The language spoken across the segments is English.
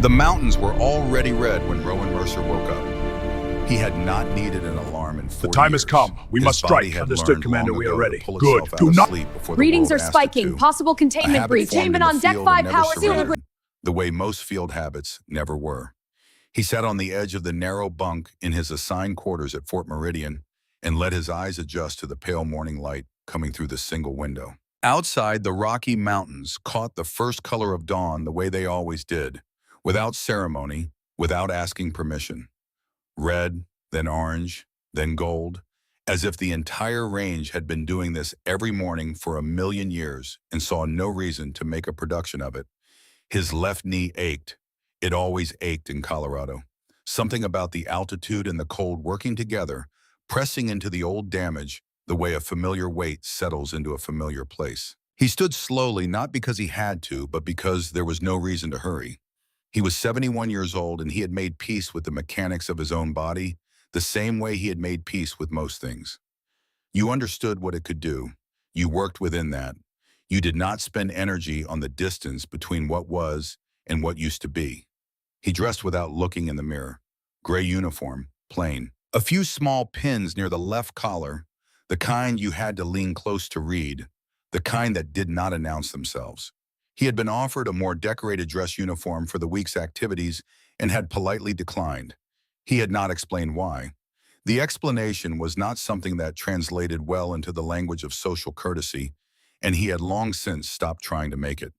The mountains were already red when Rowan Mercer woke up. He had not needed an alarm in 40 The time has years. come. We His must body strike. had Understood, learned Commander. long We are ago to ready. pull Good. itself out Do of not. sleep before the Readings world are asked it spiking. to. Possible A containment habit breach. formed in Containment the on deck field 5 and never power. surrendered, the way most field habits never were. He sat on the edge of the narrow bunk in his assigned quarters at Fort Meridian and let his eyes adjust to the pale morning light coming through the single window. Outside, the Rocky Mountains caught the first color of dawn the way they always did, without ceremony, without asking permission. Red, then orange, then gold, as if the entire range had been doing this every morning for 1,000,000 years and saw no reason to make a production of it. His left knee ached. It always ached in Colorado. Something about the altitude and the cold working together, pressing into the old damage the way a familiar weight settles into a familiar place. He stood slowly, not because he had to, but because there was no reason to hurry. He was 71 years old and he had made peace with the mechanics of his own body, the same way he had made peace with most things. You understood what it could do. You worked within that. You did not spend energy on the distance between what was and what used to be. He dressed without looking in the mirror. Gray uniform, plain. A few small pins near the left collar, the kind you had to lean close to read, the kind that did not announce themselves. He had been offered a more decorated dress uniform for the week's activities and had politely declined. He had not explained why. The explanation was not something that translated well into the language of social courtesy, and he had long since stopped trying to make it.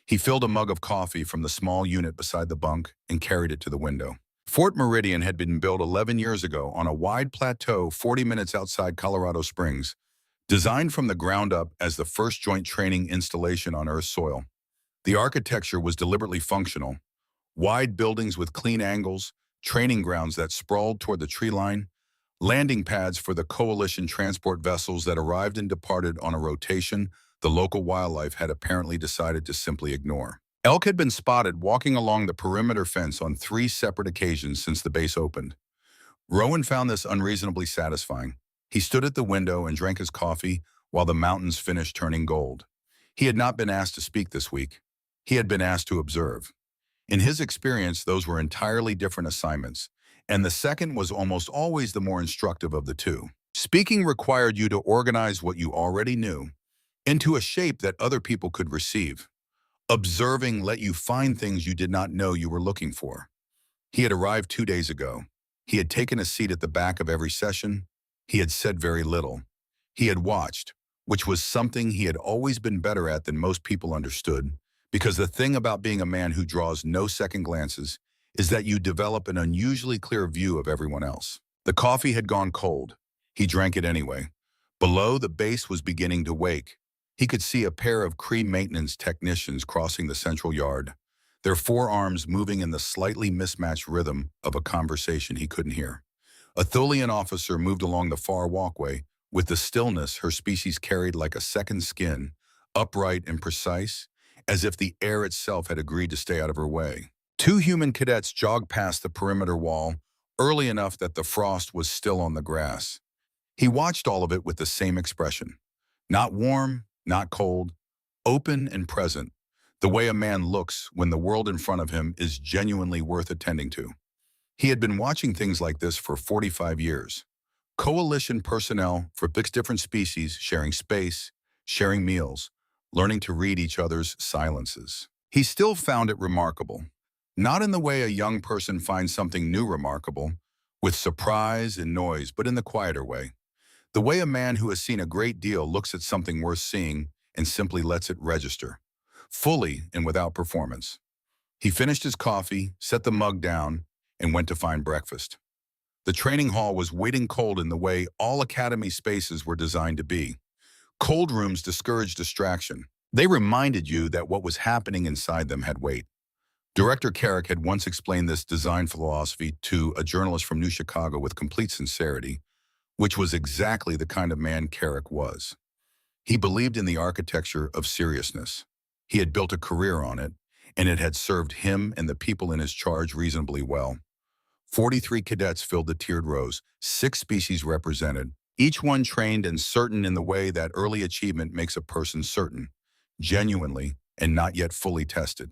He filled a mug of coffee from the small unit beside the bunk and carried it to the window. Fort Meridian had been built 11 years ago on a wide plateau 40 minutes outside Colorado Springs, designed from the ground up as the first joint training installation on Earth's soil. The architecture was deliberately functional. Wide buildings with clean angles, training grounds that sprawled toward the tree line, landing pads for the coalition transport vessels that arrived and departed on a rotation the local wildlife had apparently decided to simply ignore. Elk had been spotted walking along the perimeter fence on 3 separate occasions since the base opened. Rowan found this unreasonably satisfying. He stood at the window and drank his coffee while the mountains finished turning gold. He had not been asked to speak this week. He had been asked to observe. In his experience, those were entirely different assignments, and the second was almost always the more instructive of the two. Speaking required you to organize what you already knew into a shape that other people could receive. Observing let you find things you did not know you were looking for. He had arrived 2 days ago. He had taken a seat at the back of every session. He had said very little. He had watched, which was something he had always been better at than most people understood, because the thing about being a man who draws no second glances is that you develop an unusually clear view of everyone else. The coffee had gone cold. He drank it anyway. Below, the base was beginning to wake. He could see a pair of Cree maintenance technicians crossing the central yard, their forearms moving in the slightly mismatched rhythm of a conversation he couldn't hear. A Thulian officer moved along the far walkway with the stillness her species carried like a second skin, upright and precise, as if the air itself had agreed to stay out of her way. 2 human cadets jogged past the perimeter wall, early enough that the frost was still on the grass. He watched all of it with the same expression. Not warm, not cold, open and present, the way a man looks when the world in front of him is genuinely worth attending to. He had been watching things like this for 45 years. Coalition personnel for 6 different species sharing space, sharing meals, learning to read each other's silences. He still found it remarkable. Not in the way a young person finds something new remarkable, with surprise and noise, but in the quieter way. The way a man who has seen a great deal looks at something worth seeing and simply lets it register, fully and without performance. He finished his coffee, set the mug down, and went to find breakfast. The training hall was waiting cold in the way all academy spaces were designed to be. Cold rooms discouraged distraction. They reminded you that what was happening inside them had weight. Director Carrick had once explained this design philosophy to a journalist from New Chicago with complete sincerity, which was exactly the kind of man Carrick was. He believed in the architecture of seriousness. He had built a career on it, and it had served him and the people in his charge reasonably well. 43 cadets filled the tiered rows, 6 species represented, each one trained and certain in the way that early achievement makes a person certain, genuinely and not yet fully tested.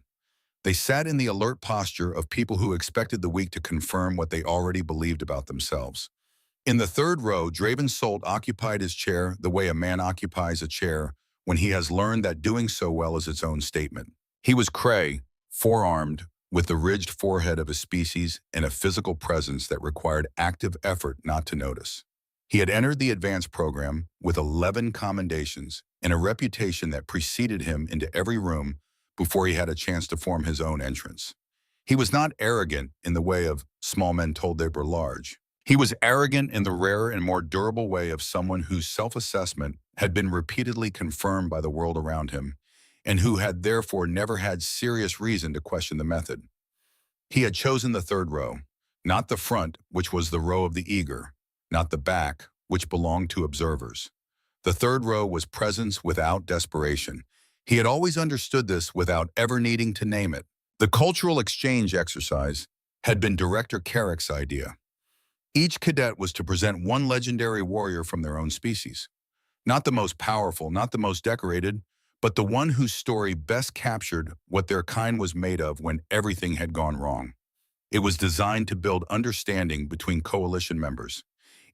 They sat in the alert posture of people who expected the week to confirm what they already believed about themselves. In the third row, Draven Solt occupied his chair the way a man occupies a chair when he has learned that doing so well is its own statement. He was Cray, four-armed, with the ridged forehead of his species and a physical presence that required active effort not to notice. He had entered the advanced program with 11 commendations and a reputation that preceded him into every room before he had a chance to form his own entrance. He was not arrogant in the way of small men told they were large. He was arrogant in the rarer and more durable way of someone whose self-assessment had been repeatedly confirmed by the world around him, and who had therefore never had serious reason to question the method. He had chosen the third row, not the front, which was the row of the eager, not the back, which belonged to observers. The third row was presence without desperation. He had always understood this without ever needing to name it. The cultural exchange exercise had been Director Carrick's idea. Each cadet was to present one legendary warrior from their own species. Not the most powerful, not the most decorated, but the one whose story best captured what their kind was made of when everything had gone wrong. It was designed to build understanding between coalition members.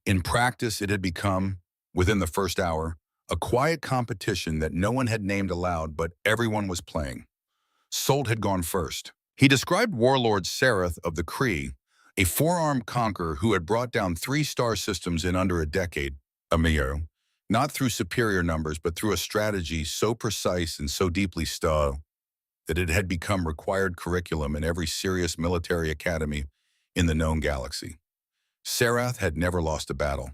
In practice, it had become, within the first hour, a quiet competition that no one had named aloud, but everyone was playing. Solt had gone first. He described Warlord Sereth of the Kree, a four-armed conqueror who had brought down 3 star systems in under a decade, not through superior numbers, but through a strategy so precise and so deeply studied that it had become required curriculum in every serious military academy in the known galaxy. Sereth had never lost a battle.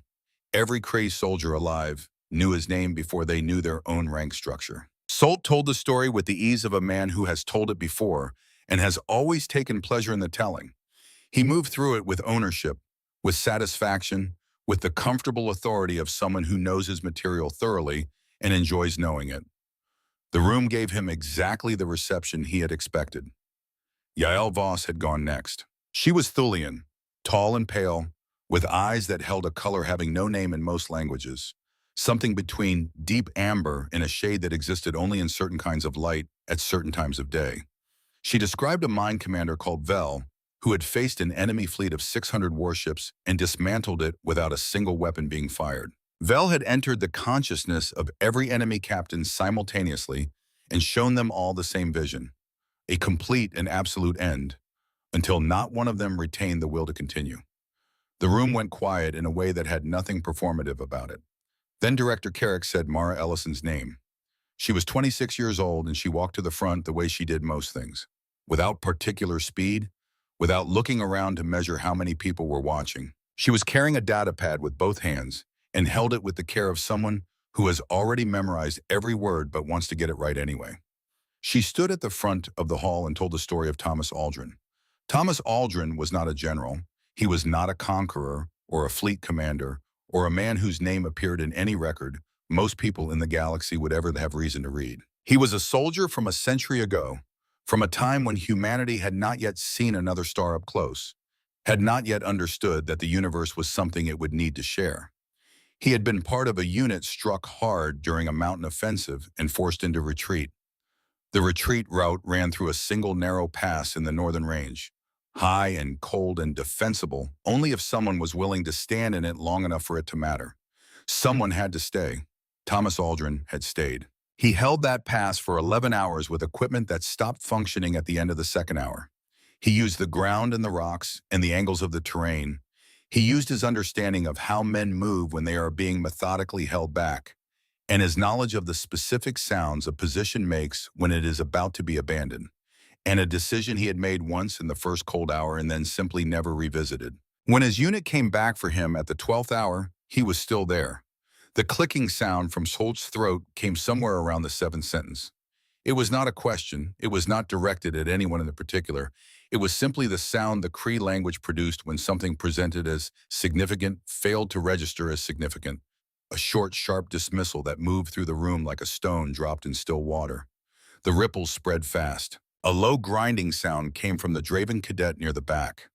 Every Kree soldier alive knew his name before they knew their own rank structure. Solt told the story with the ease of a man who has told it before and has always taken pleasure in the telling. He moved through it with ownership, with satisfaction, with the comfortable authority of someone who knows his material thoroughly and enjoys knowing it. The room gave him exactly the reception he had expected. Yael Voss had gone next. She was Thulian, tall and pale, with eyes that held a color having no name in most languages, something between deep amber and a shade that existed only in certain kinds of light at certain times of day. She described a mine commander called Vel, who had faced an enemy fleet of 600 warships and dismantled it without a single weapon being fired. Vel had entered the consciousness of every enemy captain simultaneously and shown them all the same vision, a complete and absolute end, until not one of them retained the will to continue. The room went quiet in a way that had nothing performative about it. Then Director Carrick said Mara Ellison's name. She was 26 years old and she walked to the front the way she did most things, without particular speed, without looking around to measure how many people were watching. She was carrying a data pad with both hands and held it with the care of someone who has already memorized every word but wants to get it right anyway. She stood at the front of the hall and told the story of Thomas Aldrin. Thomas Aldrin was not a general. He was not a conqueror or a fleet commander or a man whose name appeared in any record most people in the galaxy would ever have reason to read. He was a soldier from a century ago, from a time when humanity had not yet seen another star up close, had not yet understood that the universe was something it would need to share. He had been part of a unit struck hard during a mountain offensive and forced into retreat. The retreat route ran through a single narrow pass in the northern range, high and cold and defensible only if someone was willing to stand in it long enough for it to matter. Someone had to stay. Thomas Aldrin had stayed. He held that pass for 11 hours with equipment that stopped functioning at the end of the second hour. He used the ground and the rocks and the angles of the terrain. He used his understanding of how men move when they are being methodically held back, and his knowledge of the specific sounds a position makes when it is about to be abandoned, and a decision he had made once in the first cold hour and then simply never revisited. When his unit came back for him at the 12th hour, he was still there. The clicking sound from Solt's throat came somewhere around the 7th sentence. It was not a question. It was not directed at anyone in particular. It was simply the sound the Cree language produced when something presented as significant failed to register as significant. A short, sharp dismissal that moved through the room like a stone dropped in still water. The ripples spread fast. A low grinding sound came from the Draven cadet near the back.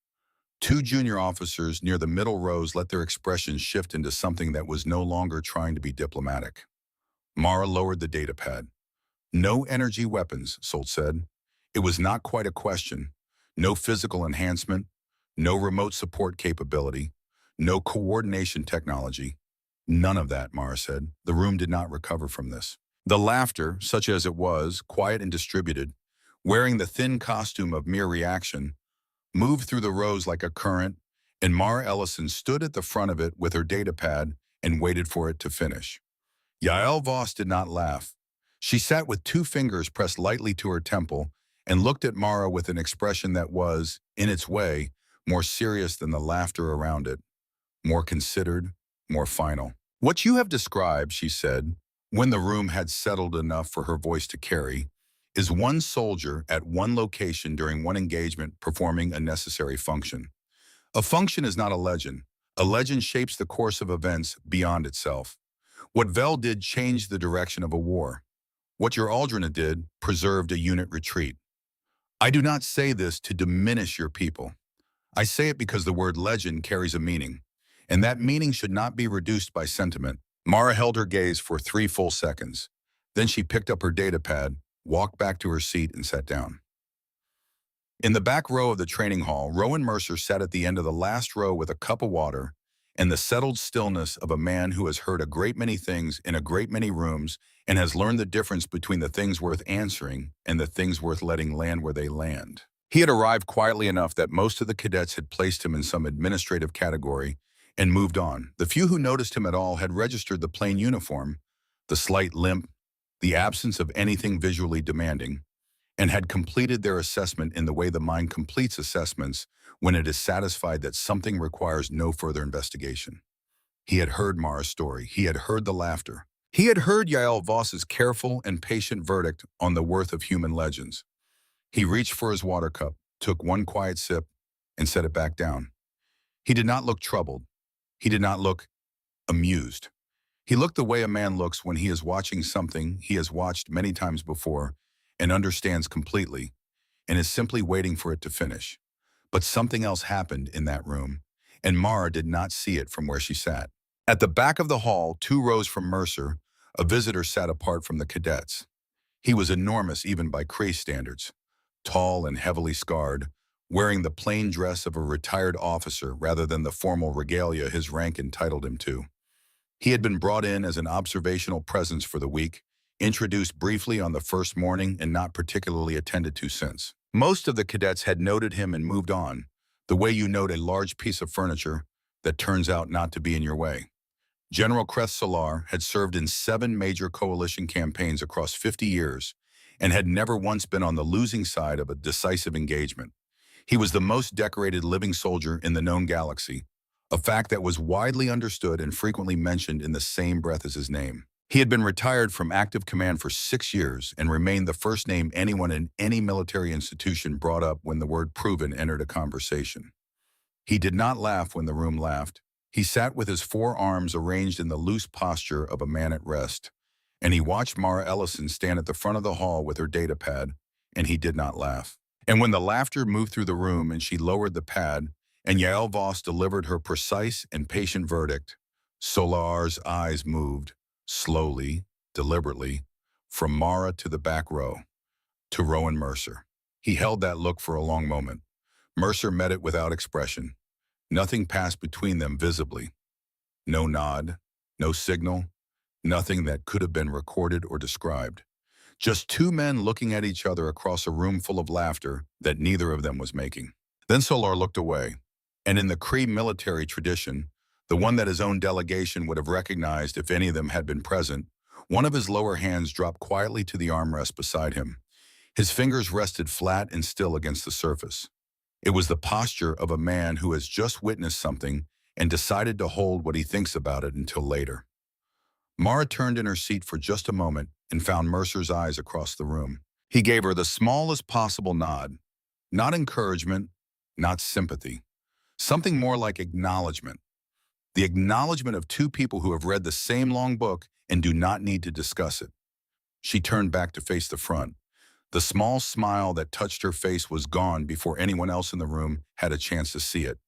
2 junior officers near the middle rows let their expressions shift into something that was no longer trying to be diplomatic. Mara lowered the data pad. No energy weapons, Solt said. It was not quite a question. No physical enhancement, no remote support capability, no coordination technology. None of that, Mara said. The room did not recover from this. The laughter, such as it was, quiet and distributed, wearing the thin costume of mere reaction, moved through the rows like a current, and Mara Ellison stood at the front of it with her data pad and waited for it to finish. Yael Voss did not laugh. She sat with two fingers pressed lightly to her temple and looked at Mara with an expression that was, in its way, more serious than the laughter around it, more considered, more final. What you have described, she said, when the room had settled enough for her voice to carry, is one soldier at one location during one engagement performing a necessary function. A function is not a legend. A legend shapes the course of events beyond itself. What Vel did changed the direction of a war. What your Aldrina did preserved a unit retreat. I do not say this to diminish your people. I say it because the word legend carries a meaning, and that meaning should not be reduced by sentiment. Mara held her gaze for 3 full seconds. Then she picked up her data pad, walked back to her seat, and sat down. In the back row of the training hall, Rowan Mercer sat at the end of the last row with a cup of water and the settled stillness of a man who has heard a great many things in a great many rooms and has learned the difference between the things worth answering and the things worth letting land where they land. He had arrived quietly enough that most of the cadets had placed him in some administrative category and moved on. The few who noticed him at all had registered the plain uniform, the slight limp, the absence of anything visually demanding, and had completed their assessment in the way the mind completes assessments when it is satisfied that something requires no further investigation. He had heard Mara's story. He had heard the laughter. He had heard Yael Voss's careful and patient verdict on the worth of human legends. He reached for his water cup, took one quiet sip, and set it back down. He did not look troubled. He did not look amused. He looked the way a man looks when he is watching something he has watched many times before and understands completely, and is simply waiting for it to finish. But something else happened in that room, and Mara did not see it from where she sat. At the back of the hall, 2 rows from Mercer, a visitor sat apart from the cadets. He was enormous even by Cree standards, tall and heavily scarred, wearing the plain dress of a retired officer rather than the formal regalia his rank entitled him to. He had been brought in as an observational presence for the week, introduced briefly on the first morning and not particularly attended to since. Most of the cadets had noted him and moved on, the way you note a large piece of furniture that turns out not to be in your way. General Creth Solar had served in 7 major coalition campaigns across 50 years and had never once been on the losing side of a decisive engagement. He was the most decorated living soldier in the known galaxy, a fact that was widely understood and frequently mentioned in the same breath as his name. He had been retired from active command for 6 years and remained the first name anyone in any military institution brought up when the word proven entered a conversation. He did not laugh when the room laughed. He sat with his 4 arms arranged in the loose posture of a man at rest, and he watched Mara Ellison stand at the front of the hall with her data pad, and he did not laugh. And when the laughter moved through the room and she lowered the pad, and Yael Voss delivered her precise and patient verdict, Solar's eyes moved, slowly, deliberately, from Mara to the back row, to Rowan Mercer. He held that look for a long moment. Mercer met it without expression. Nothing passed between them visibly. No nod, no signal, nothing that could have been recorded or described. Just 2 men looking at each other across a room full of laughter that neither of them was making. Then Solar looked away, and in the Cree military tradition, the one that his own delegation would have recognized if any of them had been present, one of his lower hands dropped quietly to the armrest beside him. His fingers rested flat and still against the surface. It was the posture of a man who has just witnessed something and decided to hold what he thinks about it until later. Mara turned in her seat for just a moment and found Mercer's eyes across the room. He gave her the smallest possible nod. Not encouragement, not sympathy. Something more like acknowledgement. The acknowledgement of 2 people who have read the same long book and do not need to discuss it. She turned back to face the front. The small smile that touched her face was gone before anyone else in the room had a chance to see it.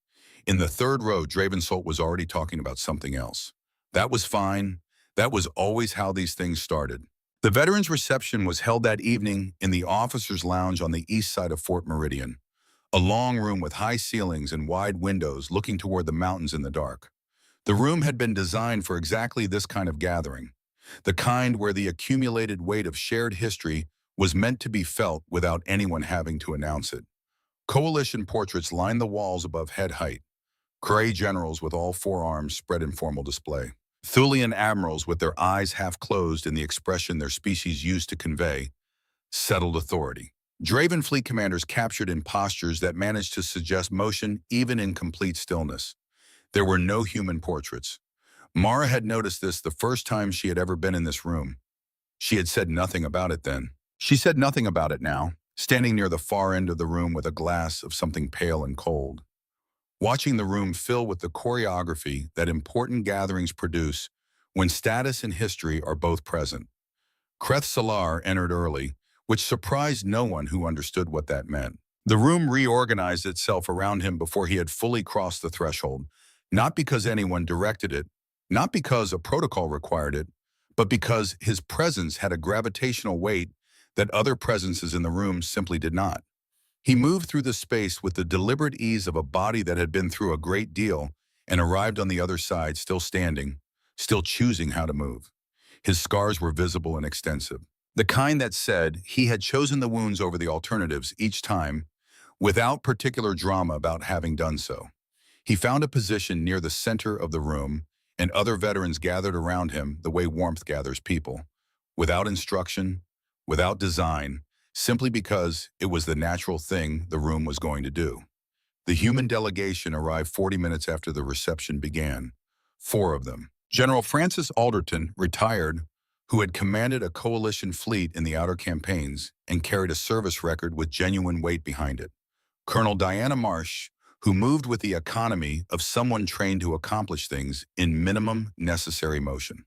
In the 3rd row, Dravensolt was already talking about something else. That was fine. That was always how these things started. The veterans' reception was held that evening in the officers' lounge on the east side of Fort Meridian, a long room with high ceilings and wide windows looking toward the mountains in the dark. The room had been designed for exactly this kind of gathering, the kind where the accumulated weight of shared history was meant to be felt without anyone having to announce it. Coalition portraits lined the walls above head height, gray generals with all four arms spread in formal display. Thulian admirals with their eyes half closed in the expression their species used to convey settled authority. Draven fleet commanders captured in postures that managed to suggest motion even in complete stillness. There were no human portraits. Mara had noticed this the first time she had ever been in this room. She had said nothing about it then. She said nothing about it now, standing near the far end of the room with a glass of something pale and cold, watching the room fill with the choreography that important gatherings produce when status and history are both present. Kreth Salar entered early, which surprised no one who understood what that meant. The room reorganized itself around him before he had fully crossed the threshold, not because anyone directed it, not because a protocol required it, but because his presence had a gravitational weight that other presences in the room simply did not. He moved through the space with the deliberate ease of a body that had been through a great deal and arrived on the other side still standing, still choosing how to move. His scars were visible and extensive, the kind that said he had chosen the wounds over the alternatives each time, without particular drama about having done so. He found a position near the center of the room, and other veterans gathered around him the way warmth gathers people, without instruction, without design, simply because it was the natural thing the room was going to do. The human delegation arrived 40 minutes after the reception began, 4 of them. General Francis Alderton, retired, who had commanded a coalition fleet in the outer campaigns and carried a service record with genuine weight behind it. Colonel Diana Marsh, who moved with the economy of someone trained to accomplish things in minimum necessary motion.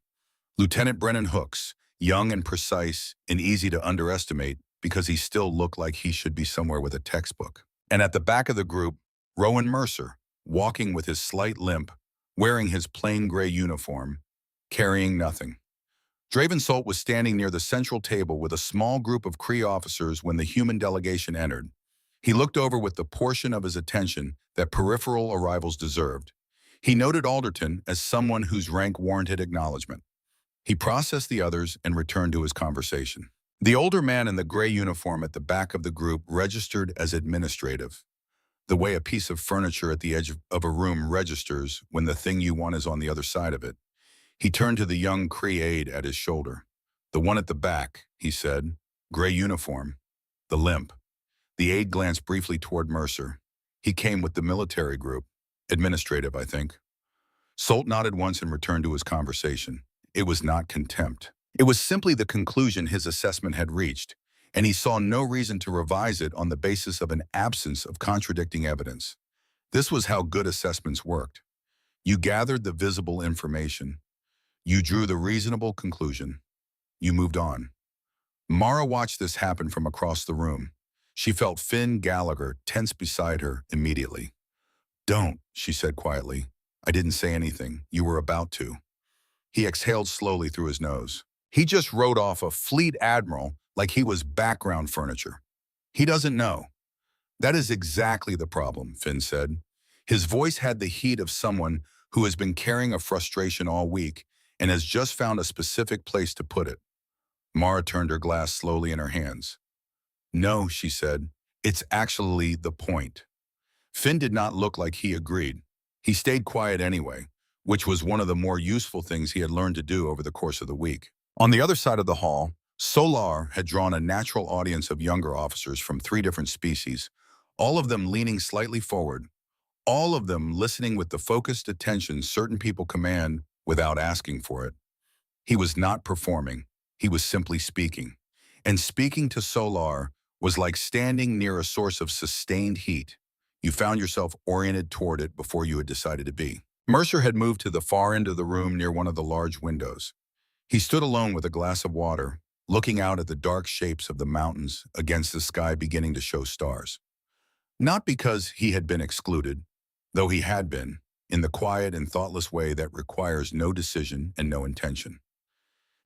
Lieutenant Brennan Hooks, young and precise and easy to underestimate because he still looked like he should be somewhere with a textbook. And at the back of the group, Rowan Mercer, walking with his slight limp, wearing his plain gray uniform, carrying nothing. Draven Salt was standing near the central table with a small group of Kree officers when the human delegation entered. He looked over with the portion of his attention that peripheral arrivals deserved. He noted Alderton as someone whose rank warranted acknowledgement. He processed the others and returned to his conversation. The older man in the gray uniform at the back of the group registered as administrative, the way a piece of furniture at the edge of a room registers when the thing you want is on the other side of it. He turned to the young Kree aide at his shoulder. "The one at the back," he said. "Gray uniform. The limp." The aide glanced briefly toward Mercer. "He came with the military group. Administrative, I think." Salt nodded once and returned to his conversation. It was not contempt. It was simply the conclusion his assessment had reached, and he saw no reason to revise it on the basis of an absence of contradicting evidence. This was how good assessments worked. You gathered the visible information. You drew the reasonable conclusion. You moved on. Mara watched this happen from across the room. She felt Finn Gallagher tense beside her immediately. "Don't," she said quietly. "I didn't say anything. You were about to." He exhaled slowly through his nose. He just wrote off a fleet admiral like he was background furniture. He doesn't know. "That is exactly the problem," Finn said. His voice had the heat of someone who has been carrying a frustration all week and has just found a specific place to put it. Mara turned her glass slowly in her hands. "No," she said. "It's actually the point." Finn did not look like he agreed. He stayed quiet anyway, which was one of the more useful things he had learned to do over the course of the week. On the other side of the hall, Solar had drawn a natural audience of younger officers from 3 different species, all of them leaning slightly forward, all of them listening with the focused attention certain people command without asking for it. He was not performing, he was simply speaking. And speaking to Solar was like standing near a source of sustained heat. You found yourself oriented toward it before you had decided to be. Mercer had moved to the far end of the room near one of the large windows. He stood alone with a glass of water, looking out at the dark shapes of the mountains against the sky beginning to show stars. Not because he had been excluded, though he had been, in the quiet and thoughtless way that requires no decision and no intention.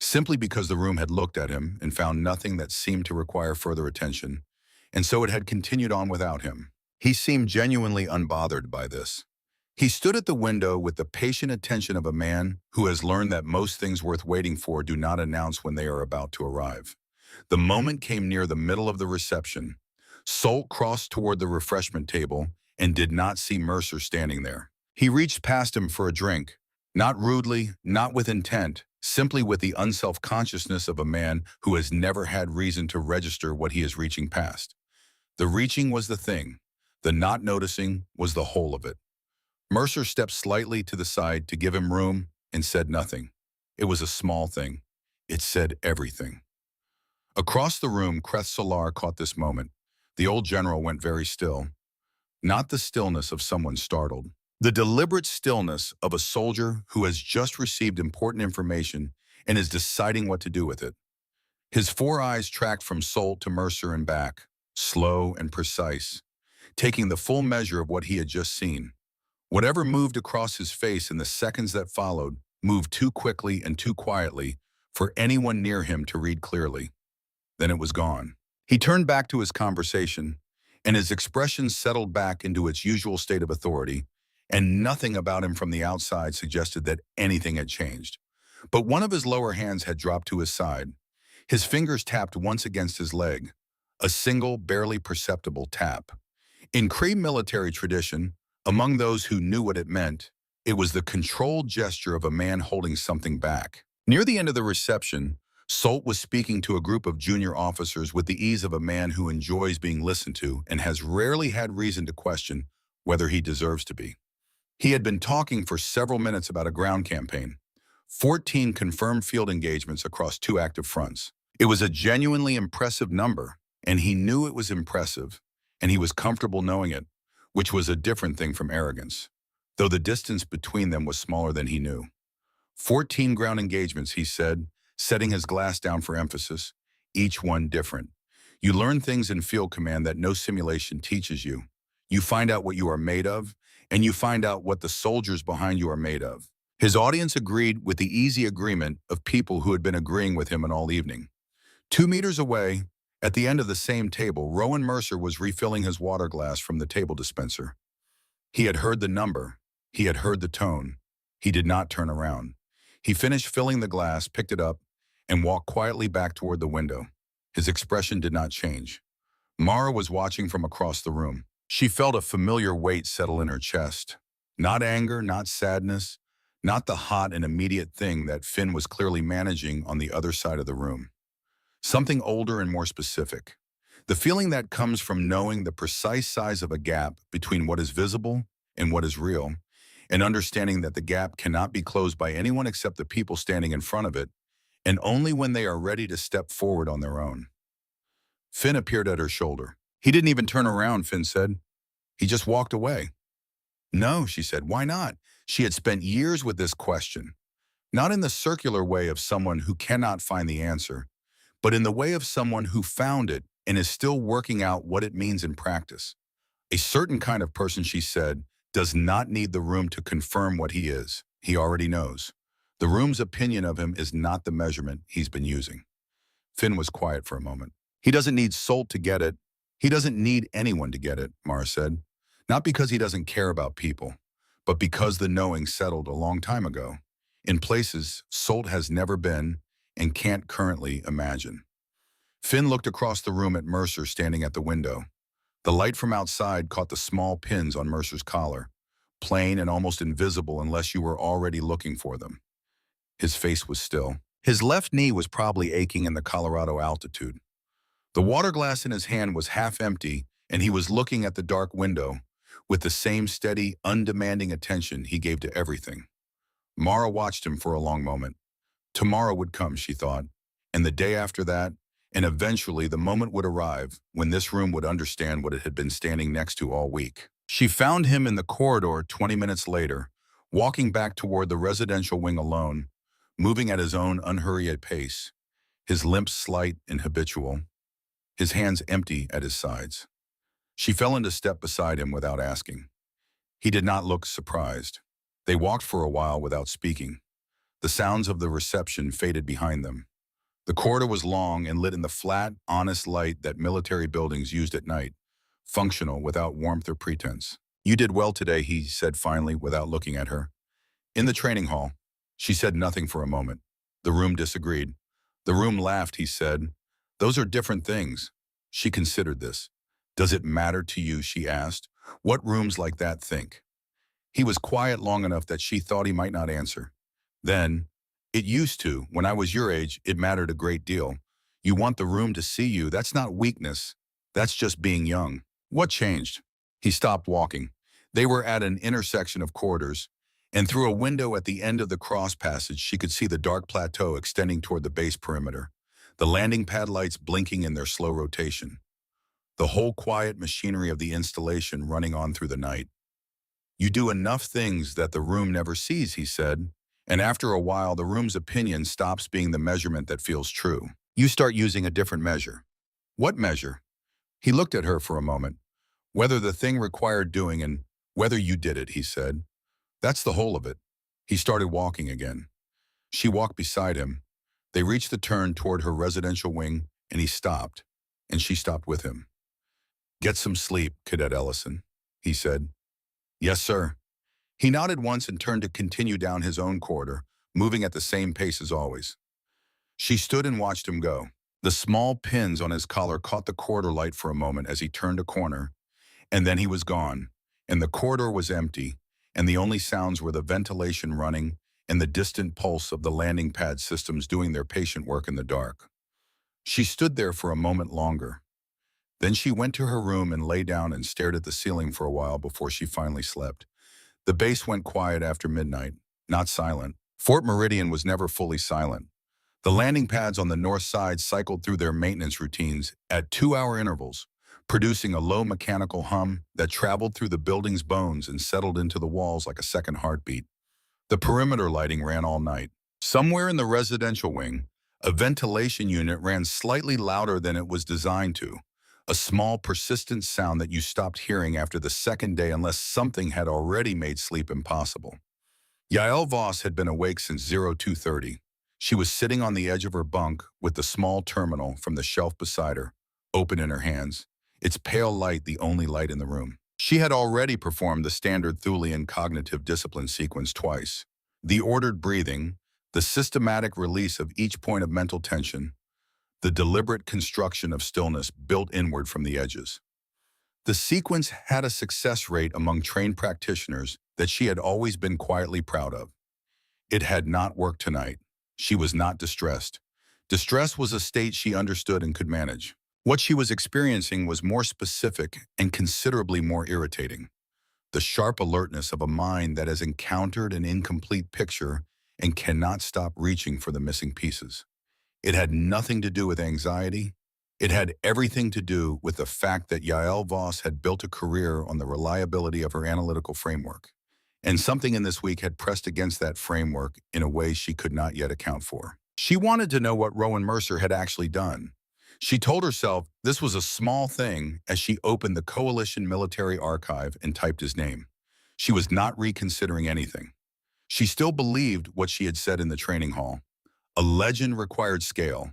simply because the room had looked at him and found nothing that seemed to require further attention, and so it had continued on without him. He seemed genuinely unbothered by this. He stood at the window with the patient attention of a man who has learned that most things worth waiting for do not announce when they are about to arrive. The moment came near the middle of the reception. Solt crossed toward the refreshment table and did not see Mercer standing there. He reached past him for a drink, not rudely, not with intent, simply with the unself-consciousness of a man who has never had reason to register what he is reaching past. The reaching was the thing. The not noticing was the whole of it. Mercer stepped slightly to the side to give him room and said nothing. It was a small thing. It said everything. Across the room, Creth Solar caught this moment. The old general went very still. Not the stillness of someone startled. The deliberate stillness of a soldier who has just received important information and is deciding what to do with it. His four eyes tracked from Solt to Mercer and back, slow and precise, taking the full measure of what he had just seen. Whatever moved across his face in the seconds that followed moved too quickly and too quietly for anyone near him to read clearly. Then it was gone. He turned back to his conversation, and his expression settled back into its usual state of authority, and nothing about him from the outside suggested that anything had changed. But one of his lower hands had dropped to his side. His fingers tapped once against his leg, a single, barely perceptible tap. In Cree military tradition, among those who knew what it meant, it was the controlled gesture of a man holding something back. Near the end of the reception, Solt was speaking to a group of junior officers with the ease of a man who enjoys being listened to and has rarely had reason to question whether he deserves to be. He had been talking for several minutes about a ground campaign, 14 confirmed field engagements across 2 active fronts. It was a genuinely impressive number, and he knew it was impressive, and he was comfortable knowing it, which was a different thing from arrogance, though the distance between them was smaller than he knew. 14 ground engagements, he said, setting his glass down for emphasis, each one different. You learn things in field command that no simulation teaches you. You find out what you are made of, and you find out what the soldiers behind you are made of. His audience agreed with the easy agreement of people who had been agreeing with him all evening. 2 meters away, at the end of the same table, Rowan Mercer was refilling his water glass from the table dispenser. He had heard the number. He had heard the tone. He did not turn around. He finished filling the glass, picked it up, and walked quietly back toward the window. His expression did not change. Mara was watching from across the room. She felt a familiar weight settle in her chest. Not anger, not sadness, not the hot and immediate thing that Finn was clearly managing on the other side of the room. Something older and more specific. The feeling that comes from knowing the precise size of a gap between what is visible and what is real, and understanding that the gap cannot be closed by anyone except the people standing in front of it, and only when they are ready to step forward on their own. Finn appeared at her shoulder. He didn't even turn around, Finn said. He just walked away. No, she said, why not? She had spent years with this question, not in the circular way of someone who cannot find the answer, but in the way of someone who found it and is still working out what it means in practice. A certain kind of person, she said, does not need the room to confirm what he is. He already knows. The room's opinion of him is not the measurement he's been using. Finn was quiet for a moment. He doesn't need Solt to get it. He doesn't need anyone to get it, Mara said. Not because he doesn't care about people, but because the knowing settled a long time ago, in places Solt has never been and can't currently imagine. Finn looked across the room at Mercer standing at the window. The light from outside caught the small pins on Mercer's collar, plain and almost invisible unless you were already looking for them. His face was still. His left knee was probably aching in the Colorado altitude. The water glass in his hand was half empty, and he was looking at the dark window with the same steady, undemanding attention he gave to everything. Mara watched him for a long moment. Tomorrow would come, she thought, and the day after that, and eventually the moment would arrive when this room would understand what it had been standing next to all week. She found him in the corridor 20 minutes later, walking back toward the residential wing alone, moving at his own unhurried pace, his limp slight and habitual, his hands empty at his sides. She fell into step beside him without asking. He did not look surprised. They walked for a while without speaking. The sounds of the reception faded behind them. The corridor was long and lit in the flat, honest light that military buildings used at night, functional without warmth or pretense. "You did well today," he said finally, without looking at her. In the training hall, she said nothing for a moment. The room disagreed. The room laughed, he said. "Those are different things." She considered this. "Does it matter to you?" she asked. "What rooms like that think?" He was quiet long enough that she thought he might not answer. Then, "It used to. When I was your age, it mattered a great deal. You want the room to see you. That's not weakness. That's just being young." "What changed?" He stopped walking. They were at an intersection of corridors, and through a window at the end of the cross passage, she could see the dark plateau extending toward the base perimeter, the landing pad lights blinking in their slow rotation, the whole quiet machinery of the installation running on through the night. "You do enough things that the room never sees," he said, "and after a while the room's opinion stops being the measurement that feels true. You start using a different measure." "What measure?" He looked at her for a moment. "Whether the thing required doing and whether you did it," he said. "That's the whole of it." He started walking again. She walked beside him. They reached the turn toward her residential wing, and he stopped, and she stopped with him. "Get some sleep, Cadet Ellison," he said. "Yes, sir." He nodded once and turned to continue down his own corridor, moving at the same pace as always. She stood and watched him go. The small pins on his collar caught the corridor light for a moment as he turned a corner, and then he was gone, and the corridor was empty, and the only sounds were the ventilation running and the distant pulse of the landing pad systems doing their patient work in the dark. She stood there for a moment longer. Then she went to her room and lay down and stared at the ceiling for a while before she finally slept. The base went quiet after midnight, not silent. Fort Meridian was never fully silent. The landing pads on the north side cycled through their maintenance routines at 2-hour intervals, producing a low mechanical hum that traveled through the building's bones and settled into the walls like a second heartbeat. The perimeter lighting ran all night. Somewhere in the residential wing, a ventilation unit ran slightly louder than it was designed to, a small, persistent sound that you stopped hearing after the second day unless something had already made sleep impossible. Yael Voss had been awake since 0230. She was sitting on the edge of her bunk with the small terminal from the shelf beside her, open in her hands, its pale light the only light in the room. She had already performed the standard Thulean cognitive discipline sequence twice. The ordered breathing, the systematic release of each point of mental tension, the deliberate construction of stillness built inward from the edges. The sequence had a success rate among trained practitioners that she had always been quietly proud of. It had not worked tonight. She was not distressed. Distress was a state she understood and could manage. What she was experiencing was more specific and considerably more irritating. The sharp alertness of a mind that has encountered an incomplete picture and cannot stop reaching for the missing pieces. It had nothing to do with anxiety. It had everything to do with the fact that Yael Voss had built a career on the reliability of her analytical framework. And something in this week had pressed against that framework in a way she could not yet account for. She wanted to know what Rowan Mercer had actually done. She told herself this was a small thing as she opened the Coalition Military Archive and typed his name. She was not reconsidering anything. She still believed what she had said in the training hall. A legend required scale.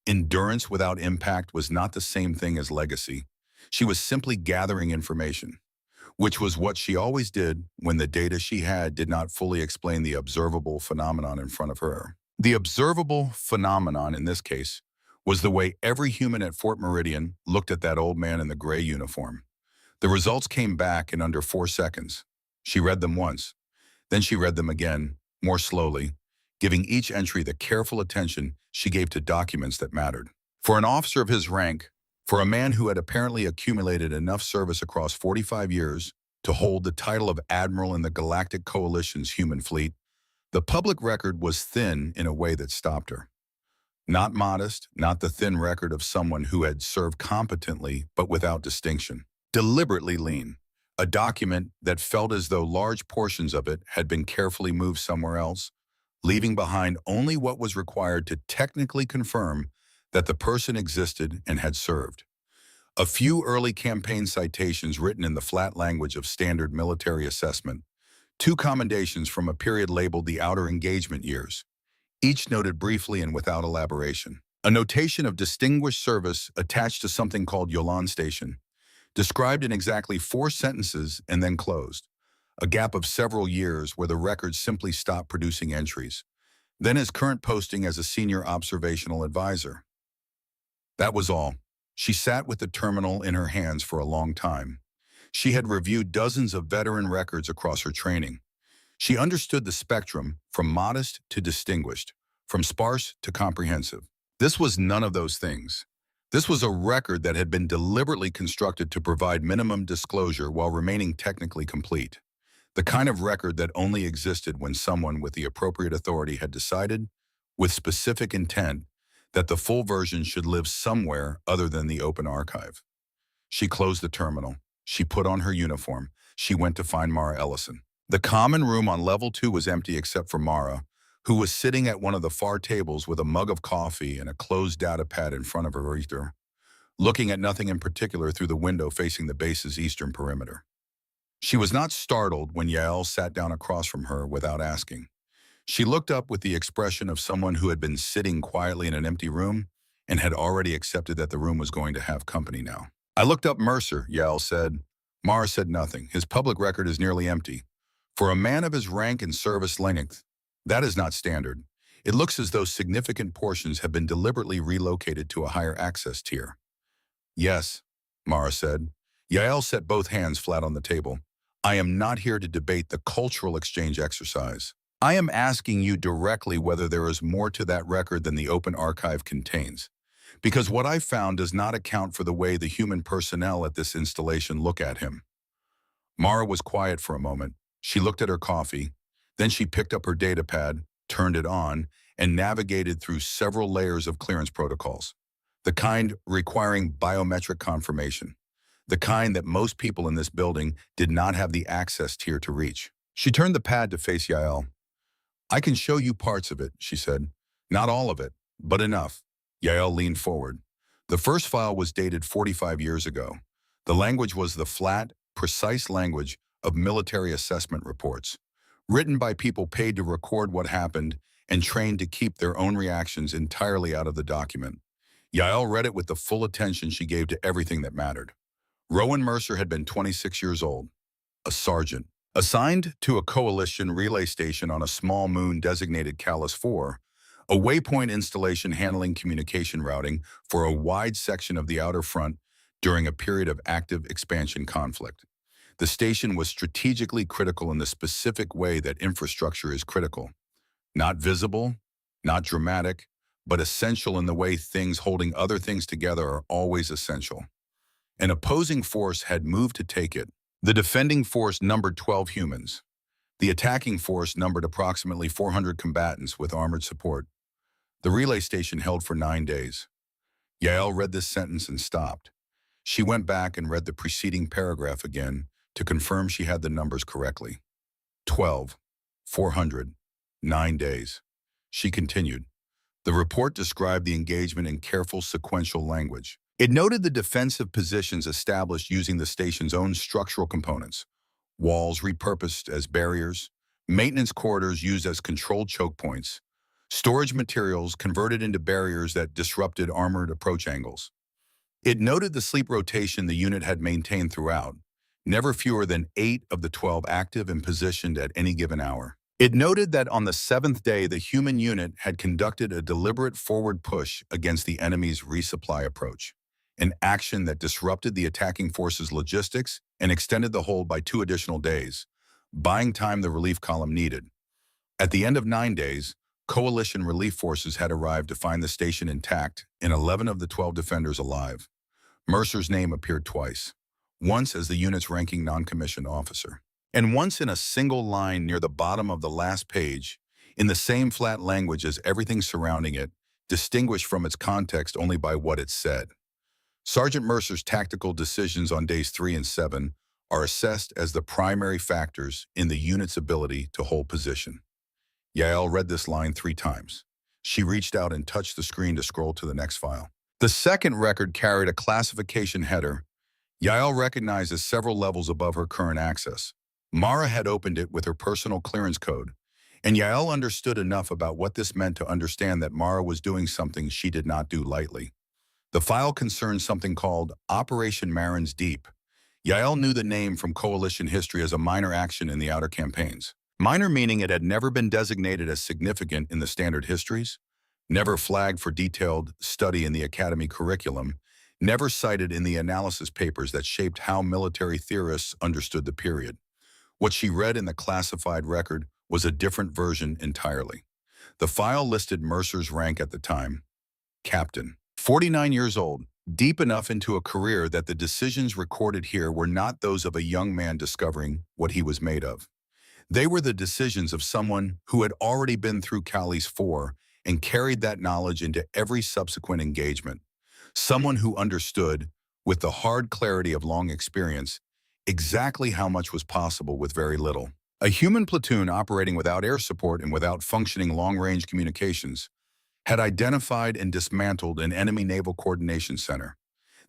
Endurance without impact was not the same thing as legacy. She was simply gathering information, which was what she always did when the data she had did not fully explain the observable phenomenon in front of her. The observable phenomenon in this case was the way every human at Fort Meridian looked at that old man in the gray uniform. The results came back in under 4 seconds. She read them once. Then she read them again, more slowly, giving each entry the careful attention she gave to documents that mattered. For an officer of his rank, for a man who had apparently accumulated enough service across 45 years to hold the title of Admiral in the Galactic Coalition's human fleet, the public record was thin in a way that stopped her. Not modest, not the thin record of someone who had served competently but without distinction. Deliberately lean. A document that felt as though large portions of it had been carefully moved somewhere else, leaving behind only what was required to technically confirm that the person existed and had served. A few early campaign citations written in the flat language of standard military assessment, 2 commendations from a period labeled the Outer Engagement Years, each noted briefly and without elaboration. A notation of distinguished service attached to something called Yolan Station, described in exactly 4 sentences and then closed. A gap of several years where the record simply stopped producing entries. Then his current posting as a senior observational advisor. That was all. She sat with the terminal in her hands for a long time. She had reviewed dozens of veteran records across her training. She understood the spectrum from modest to distinguished, from sparse to comprehensive. This was none of those things. This was a record that had been deliberately constructed to provide minimum disclosure while remaining technically complete. The kind of record that only existed when someone with the appropriate authority had decided, with specific intent, that the full version should live somewhere other than the open archive. She closed the terminal. She put on her uniform. She went to find Mara Ellison. The common room on level 2 was empty except for Mara, who was sitting at one of the far tables with a mug of coffee and a closed data pad in front of her ether, looking at nothing in particular through the window facing the base's eastern perimeter. She was not startled when Yael sat down across from her without asking. She looked up with the expression of someone who had been sitting quietly in an empty room and had already accepted that the room was going to have company now. "I looked up Mercer," Yael said. Mara said nothing. "His public record is nearly empty. For a man of his rank and service length, that is not standard. It looks as though significant portions have been deliberately relocated to a higher access tier." "Yes," Mara said. Yael set both hands flat on the table. "I am not here to debate the cultural exchange exercise. I am asking you directly whether there is more to that record than the open archive contains. Because what I found does not account for the way the human personnel at this installation look at him." Mara was quiet for a moment. She looked at her coffee. Then she picked up her data pad, turned it on, and navigated through several layers of clearance protocols. The kind requiring biometric confirmation. The kind that most people in this building did not have the access tier to reach. She turned the pad to face Yael. "I can show you parts of it," she said. "Not all of it, but enough." Yael leaned forward. The first file was dated 45 years ago. The language was the flat, precise language of military assessment reports, written by people paid to record what happened and trained to keep their own reactions entirely out of the document. Yael read it with the full attention she gave to everything that mattered. Rowan Mercer had been 26 years old, a sergeant, assigned to a coalition relay station on a small moon designated Calus 4, a waypoint installation handling communication routing for a wide section of the outer front during a period of active expansion conflict. The station was strategically critical in the specific way that infrastructure is critical. Not visible, not dramatic, but essential in the way things holding other things together are always essential. An opposing force had moved to take it. The defending force numbered 12 humans. The attacking force numbered approximately 400 combatants with armored support. The relay station held for 9 days. Yael read this sentence and stopped. She went back and read the preceding paragraph again to confirm she had the numbers correctly. 12, 400, 9 days. She continued. The report described the engagement in careful sequential language. It noted the defensive positions established using the station's own structural components, walls repurposed as barriers, maintenance corridors used as controlled choke points, storage materials converted into barriers that disrupted armored approach angles. It noted the sleep rotation the unit had maintained throughout, never fewer than 8 of the 12 active and positioned at any given hour. It noted that on the 7th day, the human unit had conducted a deliberate forward push against the enemy's resupply approach, an action that disrupted the attacking force's logistics and extended the hold by 2 additional days, buying time the relief column needed. At the end of 9 days, coalition relief forces had arrived to find the station intact and 11 of the 12 defenders alive. Mercer's name appeared twice, once as the unit's ranking non-commissioned officer, and once in a single line near the bottom of the last page, in the same flat language as everything surrounding it, distinguished from its context only by what it said. Sergeant Mercer's tactical decisions on days 3 and 7 are assessed as the primary factors in the unit's ability to hold position. Yael read this line 3 times. She reached out and touched the screen to scroll to the next file. The second record carried a classification header Yael recognized as several levels above her current access. Mara had opened it with her personal clearance code, And Yael understood enough about what this meant to understand that Mara was doing something she did not do lightly. The file concerned something called Operation Marin's Deep. Yael knew the name from coalition history as a minor action in the outer campaigns. Minor meaning it had never been designated as significant in the standard histories, never flagged for detailed study in the academy curriculum, never cited in the analysis papers that shaped how military theorists understood the period. What she read in the classified record was a different version entirely. The file listed Mercer's rank at the time, captain, 49 years old, deep enough into a career that the decisions recorded here were not those of a young man discovering what he was made of. They were the decisions of someone who had already been through Cali's 4 and carried that knowledge into every subsequent engagement. Someone who understood, with the hard clarity of long experience, exactly how much was possible with very little. A human platoon operating without air support and without functioning long-range communications had identified and dismantled an enemy naval coordination center.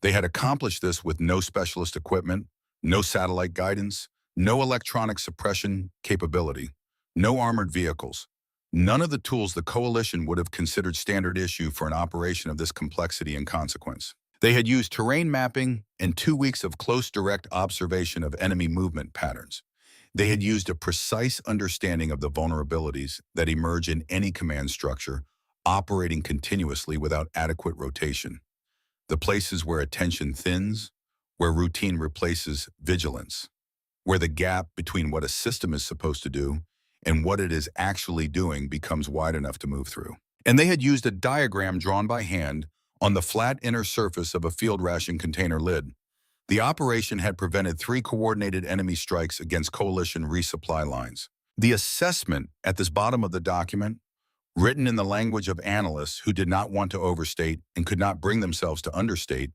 They had accomplished this with no specialist equipment, no satellite guidance, no electronic suppression capability, no armored vehicles, none of the tools the coalition would have considered standard issue for an operation of this complexity and consequence. They had used terrain mapping and 2 weeks of close direct observation of enemy movement patterns. They had used a precise understanding of the vulnerabilities that emerge in any command structure, operating continuously without adequate rotation. The places where attention thins, where routine replaces vigilance, where the gap between what a system is supposed to do and what it is actually doing becomes wide enough to move through. And they had used a diagram drawn by hand on the flat inner surface of a field ration container lid. The operation had prevented 3 coordinated enemy strikes against coalition resupply lines. The assessment at this bottom of the document, written in the language of analysts who did not want to overstate and could not bring themselves to understate,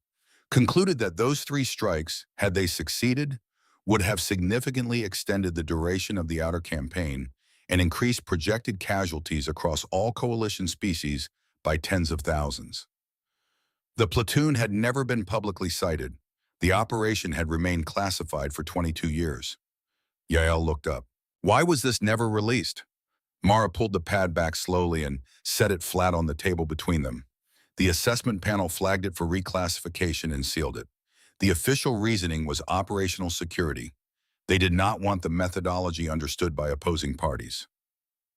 concluded that those 3 strikes, had they succeeded, would have significantly extended the duration of the outer campaign and increased projected casualties across all coalition species by tens of thousands. The platoon had never been publicly cited. The operation had remained classified for 22 years. Yael looked up. Why was this never released? Mara pulled the pad back slowly and set it flat on the table between them. The assessment panel flagged it for reclassification and sealed it. The official reasoning was operational security. They did not want the methodology understood by opposing parties.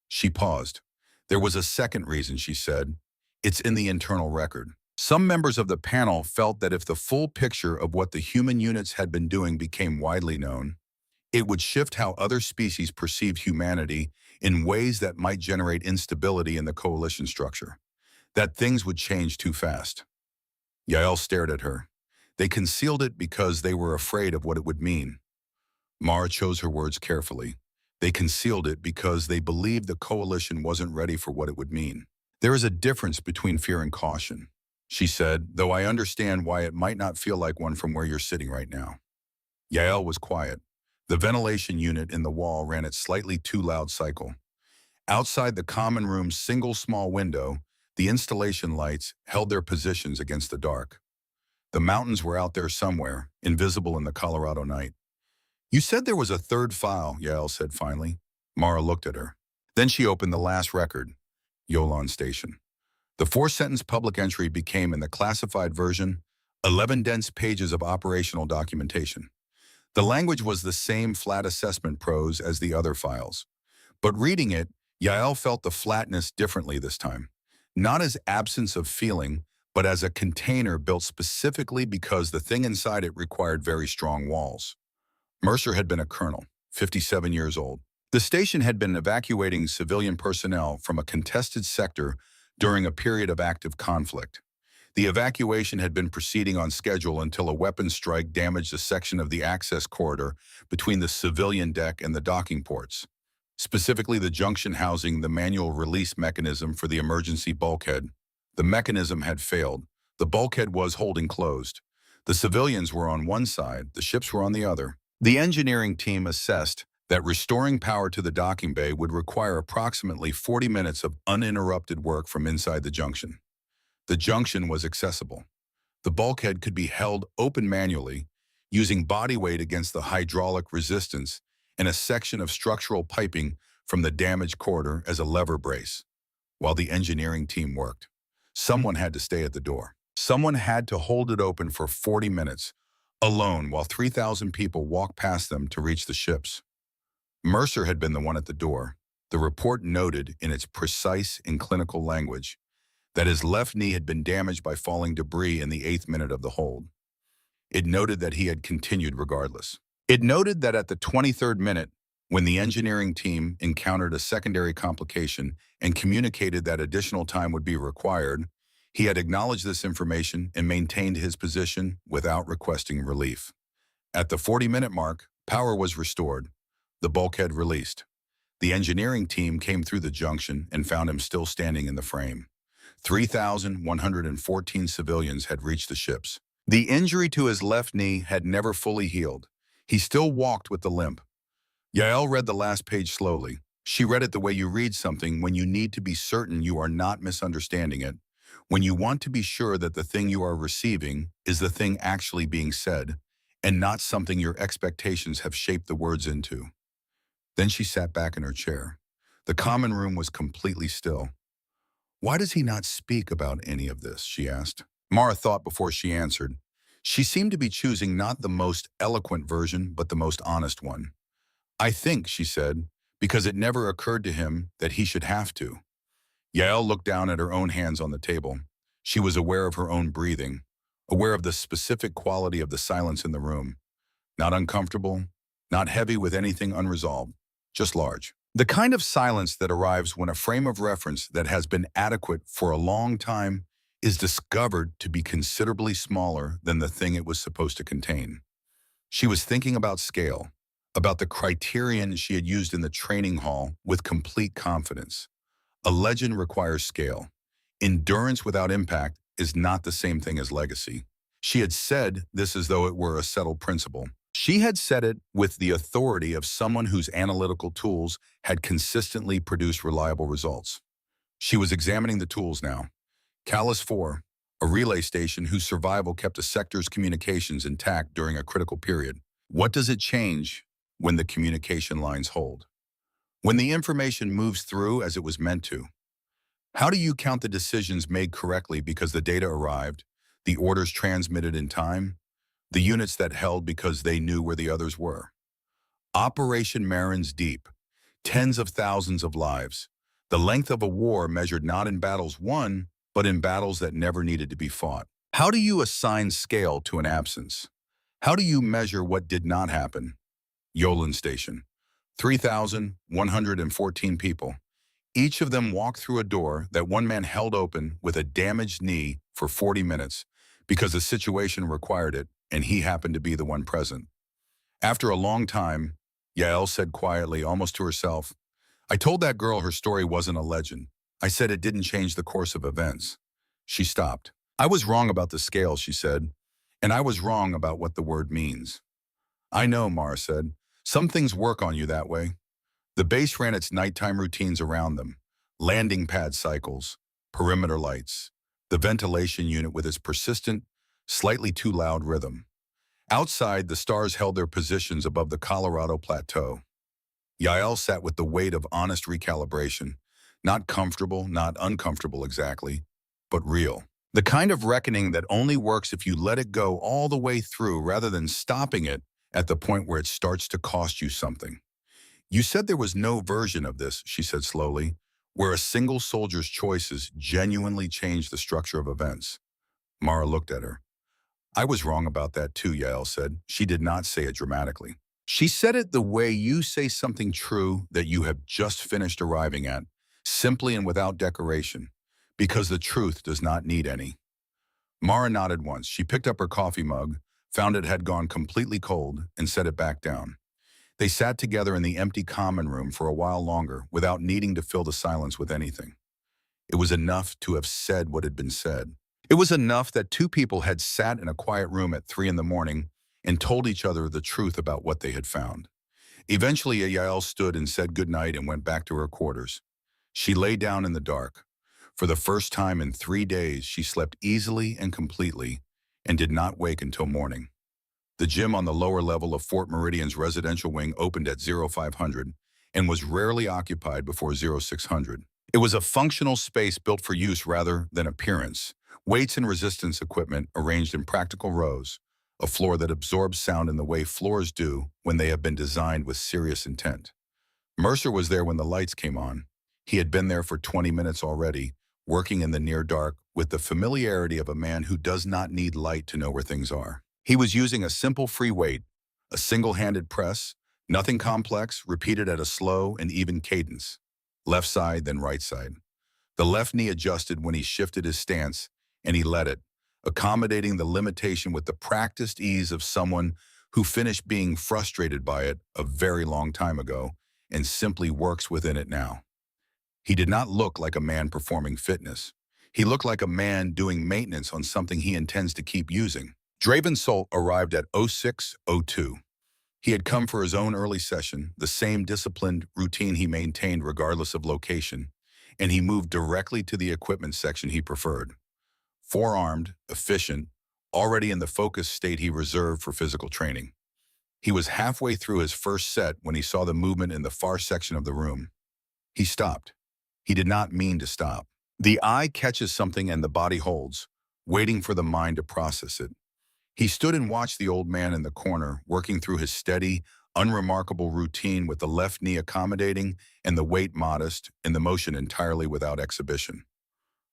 She paused. There was a second reason, she said. It's in the internal record. Some members of the panel felt that if the full picture of what the human units had been doing became widely known, it would shift how other species perceived humanity in ways that might generate instability in the coalition structure. That things would change too fast. Yael stared at her. They concealed it because they were afraid of what it would mean. Mara chose her words carefully. They concealed it because they believed the coalition wasn't ready for what it would mean. There is a difference between fear and caution, she said, though I understand why it might not feel like one from where you're sitting right now. Yael was quiet. The ventilation unit in the wall ran its slightly too loud cycle. Outside the common room's single small window, the installation lights held their positions against the dark. The mountains were out there somewhere, invisible in the Colorado night. You said there was a third file, Yael said finally. Mara looked at her. Then she opened the last record, Yolon Station. The 4-sentence public entry became, in the classified version, 11 dense pages of operational documentation. The language was the same flat assessment prose as the other files. But reading it, Yael felt the flatness differently this time. Not as absence of feeling, but as a container built specifically because the thing inside it required very strong walls. Mercer had been a colonel, 57 years old. The station had been evacuating civilian personnel from a contested sector during a period of active conflict. The evacuation had been proceeding on schedule until a weapons strike damaged a section of the access corridor between the civilian deck and the docking ports, specifically the junction housing the manual release mechanism for the emergency bulkhead. The mechanism had failed. The bulkhead was holding closed. The civilians were on one side, the ships were on the other. The engineering team assessed that restoring power to the docking bay would require approximately 40 minutes of uninterrupted work from inside the junction. The junction was accessible. The bulkhead could be held open manually, using body weight against the hydraulic resistance and a section of structural piping from the damaged corridor as a lever brace. While the engineering team worked, someone had to stay at the door. Someone had to hold it open for 40 minutes, alone, while 3,000 people walked past them to reach the ships. Mercer had been the one at the door. The report noted, in its precise and clinical language, that his left knee had been damaged by falling debris in the 8th minute of the hold. It noted that he had continued regardless. It noted that at the 23rd minute, when the engineering team encountered a secondary complication and communicated that additional time would be required, he had acknowledged this information and maintained his position without requesting relief. At the 40-minute mark, power was restored, the bulkhead released. The engineering team came through the junction and found him still standing in the frame. 3,114 civilians had reached the ships. The injury to his left knee had never fully healed. He still walked with the limp. Yael read the last page slowly. She read it the way you read something when you need to be certain you are not misunderstanding it, when you want to be sure that the thing you are receiving is the thing actually being said, and not something your expectations have shaped the words into. Then she sat back in her chair. The common room was completely still. "Why does he not speak about any of this?" she asked. Mara thought before she answered. She seemed to be choosing not the most eloquent version, but the most honest one. "I think," she said, "because it never occurred to him that he should have to." Yael looked down at her own hands on the table. She was aware of her own breathing, aware of the specific quality of the silence in the room. Not uncomfortable, not heavy with anything unresolved, just large. The kind of silence that arrives when a frame of reference that has been adequate for a long time is discovered to be considerably smaller than the thing it was supposed to contain. She was thinking about scale, about the criterion she had used in the training hall with complete confidence. A legend requires scale. Endurance without impact is not the same thing as legacy. She had said this as though it were a settled principle. She had said it with the authority of someone whose analytical tools had consistently produced reliable results. She was examining the tools now. Callus 4, a relay station whose survival kept a sector's communications intact during a critical period. What does it change when the communication lines hold? When the information moves through as it was meant to? How do you count the decisions made correctly because the data arrived, the orders transmitted in time, the units that held because they knew where the others were? Operation Marin's Deep, tens of thousands of lives, the length of a war measured not in battles won, but in battles that never needed to be fought. How do you assign scale to an absence? How do you measure what did not happen? Yolin Station, 3,114 people. Each of them walked through a door that one man held open with a damaged knee for 40 minutes because the situation required it, and he happened to be the one present. After a long time, Yael said quietly, almost to herself, "I told that girl her story wasn't a legend. I said it didn't change the course of events." She stopped. "I was wrong about the scale," she said, "and I was wrong about what the word means." "I know," Mara said. "Some things work on you that way." The base ran its nighttime routines around them. Landing pad cycles, perimeter lights, the ventilation unit with its persistent, slightly too loud rhythm. Outside, the stars held their positions above the Colorado Plateau. Yael sat with the weight of honest recalibration. Not comfortable, not uncomfortable exactly, but real. The kind of reckoning that only works if you let it go all the way through rather than stopping it at the point where it starts to cost you something. "You said there was no version of this," she said slowly, "where a single soldier's choices genuinely changed the structure of events." Mara looked at her. "I was wrong about that too," Yael said. She did not say it dramatically. She said it the way you say something true that you have just finished arriving at, simply and without decoration, because the truth does not need any. Mara nodded once. She picked up her coffee mug, found it had gone completely cold, and set it back down. They sat together in the empty common room for a while longer without needing to fill the silence with anything. It was enough to have said what had been said. It was enough that two people had sat in a quiet room at 3 in the morning and told each other the truth about what they had found. Eventually, Yael stood and said goodnight and went back to her quarters. She lay down in the dark. For the first time in 3 days, she slept easily and completely and did not wake until morning. The gym on the lower level of Fort Meridian's residential wing opened at 0500, and was rarely occupied before 0600. It was a functional space built for use rather than appearance. Weights and resistance equipment arranged in practical rows, a floor that absorbs sound in the way floors do when they have been designed with serious intent. Mercer was there when the lights came on. He had been there for 20 minutes already, working in the near dark with the familiarity of a man who does not need light to know where things are. He was using a simple free weight, a single-handed press, nothing complex, repeated at a slow and even cadence. Left side, then right side. The left knee adjusted when he shifted his stance, and he let it, accommodating the limitation with the practiced ease of someone who finished being frustrated by it a very long time ago and simply works within it now. He did not look like a man performing fitness. He looked like a man doing maintenance on something he intends to keep using. Draven Solt arrived at 06:02. He had come for his own early session, the same disciplined routine he maintained regardless of location, and he moved directly to the equipment section he preferred. Forearmed, efficient, already in the focused state he reserved for physical training. He was halfway through his first set when he saw the movement in the far section of the room. He stopped. He did not mean to stop. The eye catches something and the body holds, waiting for the mind to process it. He stood and watched the old man in the corner, working through his steady, unremarkable routine with the left knee accommodating and the weight modest and the motion entirely without exhibition.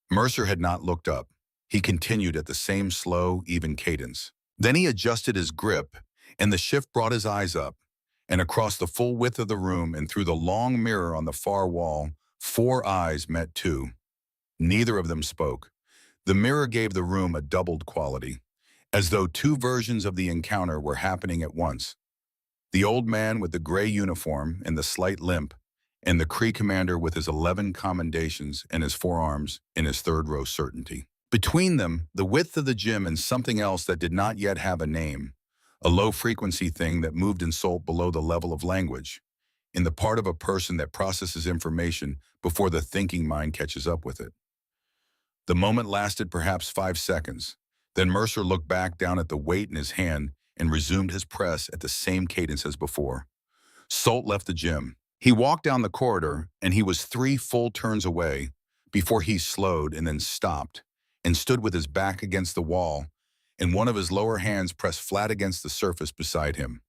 Mercer had not looked up. He continued at the same slow, even cadence. Then he adjusted his grip, and the shift brought his eyes up, and across the full width of the room and through the long mirror on the far wall, 4 eyes met 2. Neither of them spoke. The mirror gave the room a doubled quality, as though 2 versions of the encounter were happening at once. The old man with the gray uniform and the slight limp, and the Kree commander with his 11 commendations and his forearms in his third-row certainty. Between them, the width of the gym and something else that did not yet have a name, a low-frequency thing that moved in Solt below the level of language, in the part of a person that processes information before the thinking mind catches up with it. The moment lasted perhaps 5 seconds. Then Mercer looked back down at the weight in his hand and resumed his press at the same cadence as before. Solt left the gym. He walked down the corridor, and he was 3 full turns away before he slowed and then stopped and stood with his back against the wall and one of his lower hands pressed flat against the surface beside him.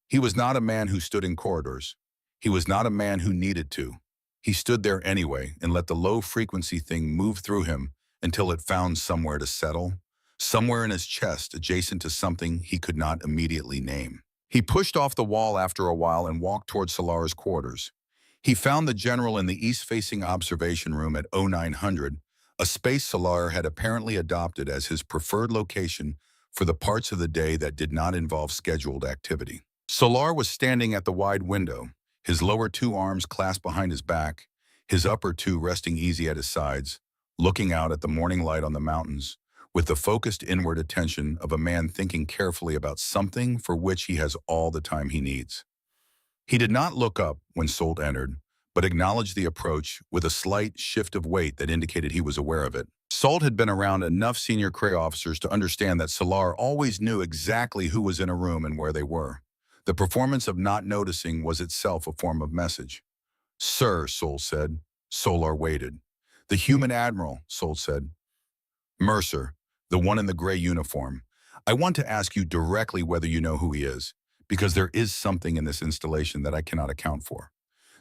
He was not a man who stood in corridors. He was not a man who needed to. He stood there anyway and let the low-frequency thing move through him until it found somewhere to settle, somewhere in his chest adjacent to something he could not immediately name. He pushed off the wall after a while and walked toward Solar's quarters. He found the general in the east-facing observation room at 0900, a space Solar had apparently adopted as his preferred location for the parts of the day that did not involve scheduled activity. Solar was standing at the wide window, his lower 2 arms clasped behind his back, his upper 2 resting easy at his sides, looking out at the morning light on the mountains, with the focused inward attention of a man thinking carefully about something for which he has all the time he needs. He did not look up when Solt entered, but acknowledged the approach with a slight shift of weight that indicated he was aware of it. Solt had been around enough senior Kree officers to understand that Solar always knew exactly who was in a room and where they were. The performance of not noticing was itself a form of message. "Sir," Solt said. Solar waited. "The human admiral," Solt said. "Mercer, the one in the gray uniform. I want to ask you directly whether you know who he is, because there is something in this installation that I cannot account for.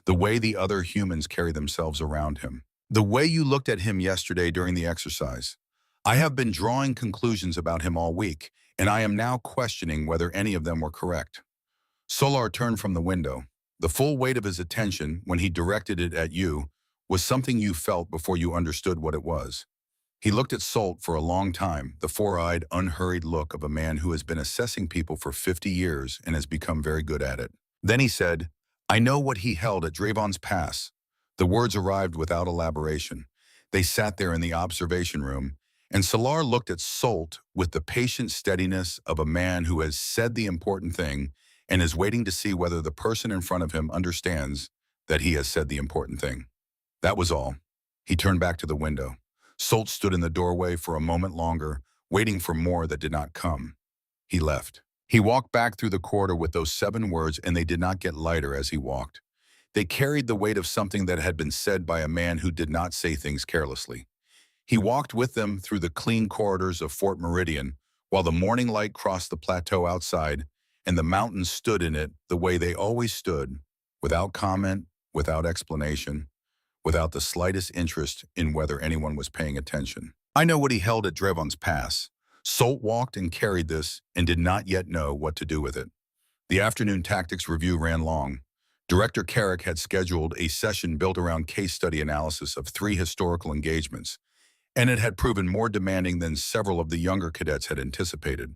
The way the other humans carry themselves around him. The way you looked at him yesterday during the exercise. I have been drawing conclusions about him all week, and I am now questioning whether any of them were correct." Solar turned from the window. The full weight of his attention, when he directed it at you, was something you felt before you understood what it was. He looked at Solt for a long time, the 4-eyed, unhurried look of a man who has been assessing people for 50 years and has become very good at it. Then he said, "I know what he held at Dravon's Pass." The words arrived without elaboration. They sat there in the observation room, and Solar looked at Solt with the patient steadiness of a man who has said the important thing and is waiting to see whether the person in front of him understands that he has said the important thing. That was all. He turned back to the window. Solt stood in the doorway for a moment longer, waiting for more that did not come. He left. He walked back through the corridor with those 7 words, and they did not get lighter as he walked. They carried the weight of something that had been said by a man who did not say things carelessly. He walked with them through the clean corridors of Fort Meridian while the morning light crossed the plateau outside and the mountains stood in it the way they always stood, without comment, without explanation, without the slightest interest in whether anyone was paying attention. I know what he held at Drevon's Pass. Solt walked and carried this and did not yet know what to do with it. The afternoon tactics review ran long. Director Carrick had scheduled a session built around case study analysis of 3 historical engagements, and it had proven more demanding than several of the younger cadets had anticipated.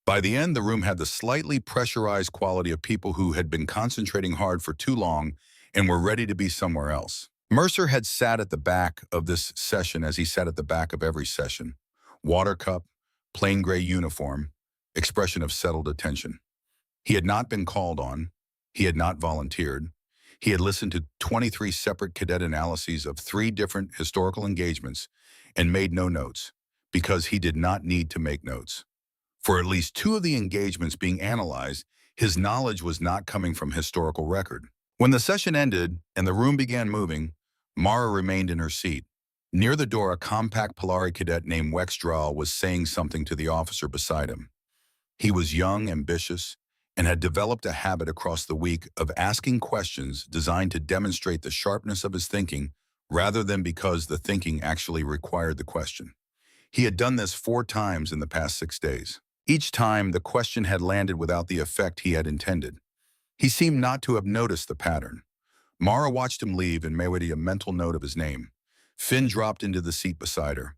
By the end, the room had the slightly pressurized quality of people who had been concentrating hard for too long and were ready to be somewhere else. Mercer had sat at the back of this session as he sat at the back of every session. Water cup, plain gray uniform, expression of settled attention. He had not been called on. He had not volunteered. He had listened to 23 separate cadet analyses of 3 different historical engagements and made no notes, because he did not need to make notes. For at least 2 of the engagements being analyzed, his knowledge was not coming from historical record. When the session ended and the room began moving, Mara remained in her seat. Near the door, a compact Polari cadet named Wexdrahl was saying something to the officer beside him. He was young, ambitious, and had developed a habit across the week of asking questions designed to demonstrate the sharpness of his thinking rather than because the thinking actually required the question. He had done this 4 times in the past 6 days. Each time, the question had landed without the effect he had intended. He seemed not to have noticed the pattern. Mara watched him leave and made a mental note of his name. Finn dropped into the seat beside her.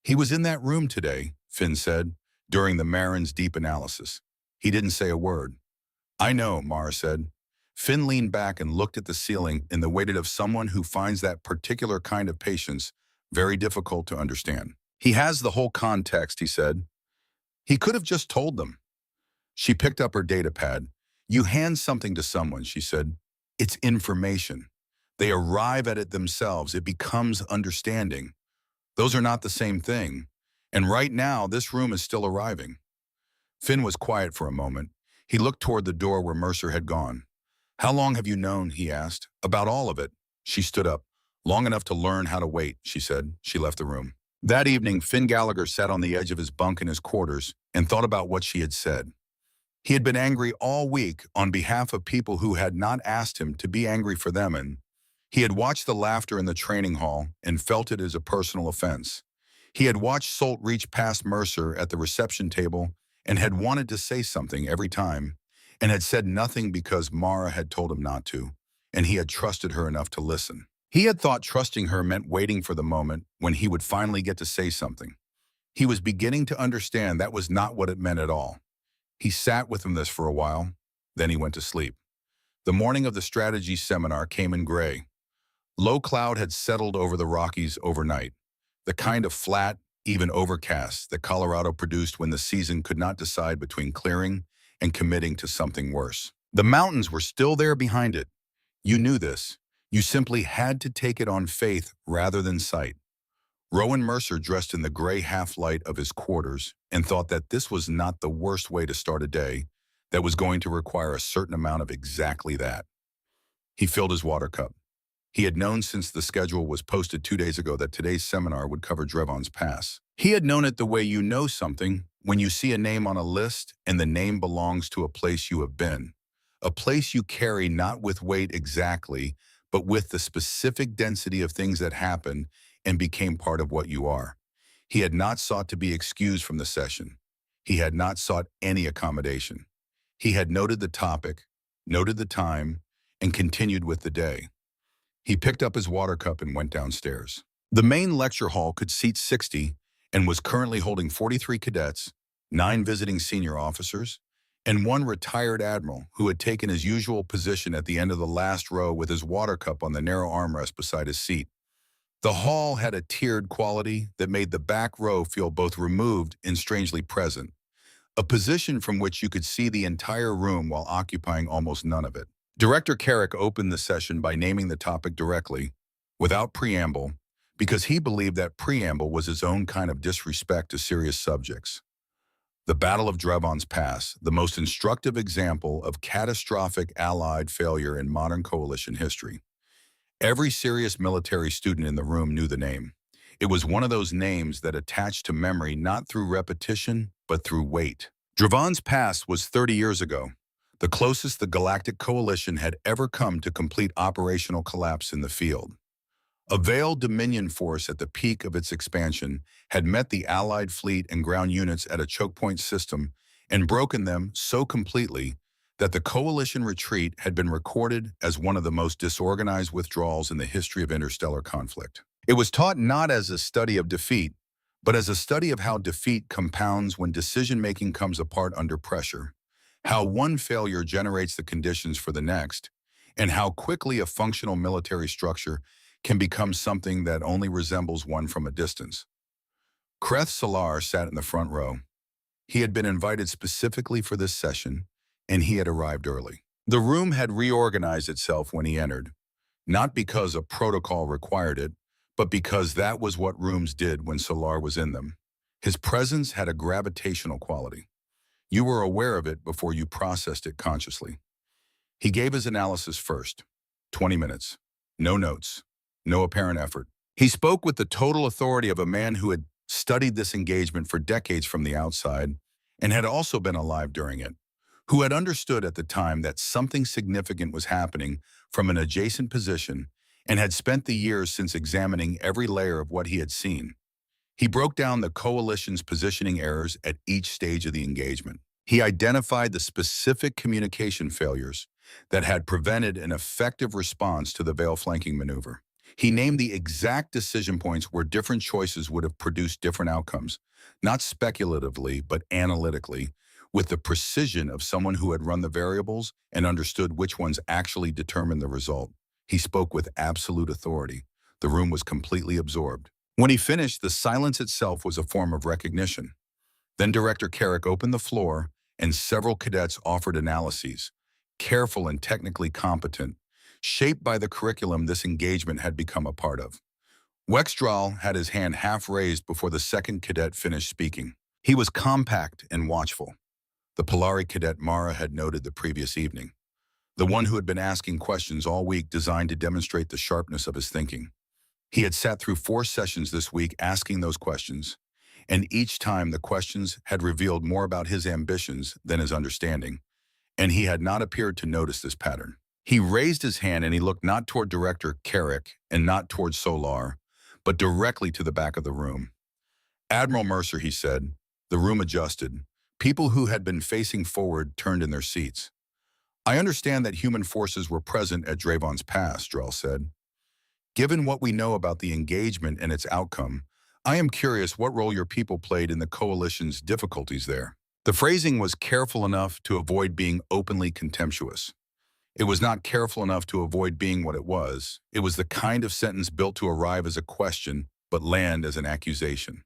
"He was in that room today," Finn said, during the Marin's deep analysis. He didn't say a word. "I know," Mara said. Finn leaned back and looked at the ceiling in the way of someone who finds that particular kind of patience very difficult to understand. "He has the whole context," he said. "He could have just told them." She picked up her data pad. "You hand something to someone," she said. "It's information. They arrive at it themselves. It becomes understanding. Those are not the same thing. And right now, this room is still arriving." Finn was quiet for a moment. He looked toward the door where Mercer had gone. "How long have you known?" he asked. "About all of it." She stood up. "Long enough to learn how to wait," she said. She left the room. That evening, Finn Gallagher sat on the edge of his bunk in his quarters and thought about what she had said. He had been angry all week on behalf of people who had not asked him to be angry for them, and he had watched the laughter in the training hall and felt it as a personal offense. He had watched Solt reach past Mercer at the reception table and had wanted to say something every time, and had said nothing because Mara had told him not to, and he had trusted her enough to listen. He had thought trusting her meant waiting for the moment when he would finally get to say something. He was beginning to understand that was not what it meant at all. He sat with him this for a while, then he went to sleep. The morning of the strategy seminar came in gray. Low cloud had settled over the Rockies overnight, the kind of flat, even overcast that Colorado produced when the season could not decide between clearing and committing to something worse. The mountains were still there behind it. You knew this. You simply had to take it on faith rather than sight. Rowan Mercer dressed in the gray half-light of his quarters and thought that this was not the worst way to start a day that was going to require a certain amount of exactly that. He filled his water cup. He had known since the schedule was posted 2 days ago that today's seminar would cover Drevon's Pass. He had known it the way you know something when you see a name on a list and the name belongs to a place you have been, a place you carry not with weight exactly, but with the specific density of things that happen and became part of what you are. He had not sought to be excused from the session. He had not sought any accommodation. He had noted the topic, noted the time, and continued with the day. He picked up his water cup and went downstairs. The main lecture hall could seat 60 and was currently holding 43 cadets, 9 visiting senior officers, and 1 retired admiral who had taken his usual position at the end of the last row with his water cup on the narrow armrest beside his seat. The hall had a tiered quality that made the back row feel both removed and strangely present, a position from which you could see the entire room while occupying almost none of it. Director Carrick opened the session by naming the topic directly, without preamble, because he believed that preamble was his own kind of disrespect to serious subjects. The Battle of Drevon's Pass, the most instructive example of catastrophic Allied failure in modern coalition history. Every serious military student in the room knew the name. It was one of those names that attached to memory not through repetition, but through weight. Drevon's Pass was 30 years ago, the closest the Galactic Coalition had ever come to complete operational collapse in the field. A veiled Dominion force at the peak of its expansion had met the Allied fleet and ground units at a choke point system and broken them so completely that the coalition retreat had been recorded as one of the most disorganized withdrawals in the history of interstellar conflict. It was taught not as a study of defeat, but as a study of how defeat compounds when decision-making comes apart under pressure, how one failure generates the conditions for the next, and how quickly a functional military structure can become something that only resembles one from a distance. Kreth Salar sat in the front row. He had been invited specifically for this session, and he had arrived early. The room had reorganized itself when he entered, not because a protocol required it, but because that was what rooms did when Salar was in them. His presence had a gravitational quality. You were aware of it before you processed it consciously. He gave his analysis first. 20 minutes. No notes. No apparent effort. He spoke with the total authority of a man who had studied this engagement for decades from the outside and had also been alive during it, who had understood at the time that something significant was happening from an adjacent position and had spent the years since examining every layer of what he had seen. He broke down the coalition's positioning errors at each stage of the engagement. He identified the specific communication failures that had prevented an effective response to the veil flanking maneuver. He named the exact decision points where different choices would have produced different outcomes, not speculatively, but analytically, with the precision of someone who had run the variables and understood which ones actually determined the result. He spoke with absolute authority. The room was completely absorbed. When he finished, the silence itself was a form of recognition. Then Director Carrick opened the floor, and several cadets offered analyses, careful and technically competent, shaped by the curriculum this engagement had become a part of. Wexdrahl had his hand half raised before the second cadet finished speaking. He was compact and watchful. The Polari cadet Mara had noted the previous evening, the one who had been asking questions all week designed to demonstrate the sharpness of his thinking. He had sat through 4 sessions this week asking those questions, and each time the questions had revealed more about his ambitions than his understanding, and he had not appeared to notice this pattern. He raised his hand and he looked not toward Director Carrick and not toward Solar, but directly to the back of the room. Admiral Mercer, he said. The room adjusted. People who had been facing forward turned in their seats. I understand that human forces were present at Drevon's Pass, Drell said. Given what we know about the engagement and its outcome, I am curious what role your people played in the coalition's difficulties there. The phrasing was careful enough to avoid being openly contemptuous. It was not careful enough to avoid being what it was. It was the kind of sentence built to arrive as a question, but land as an accusation.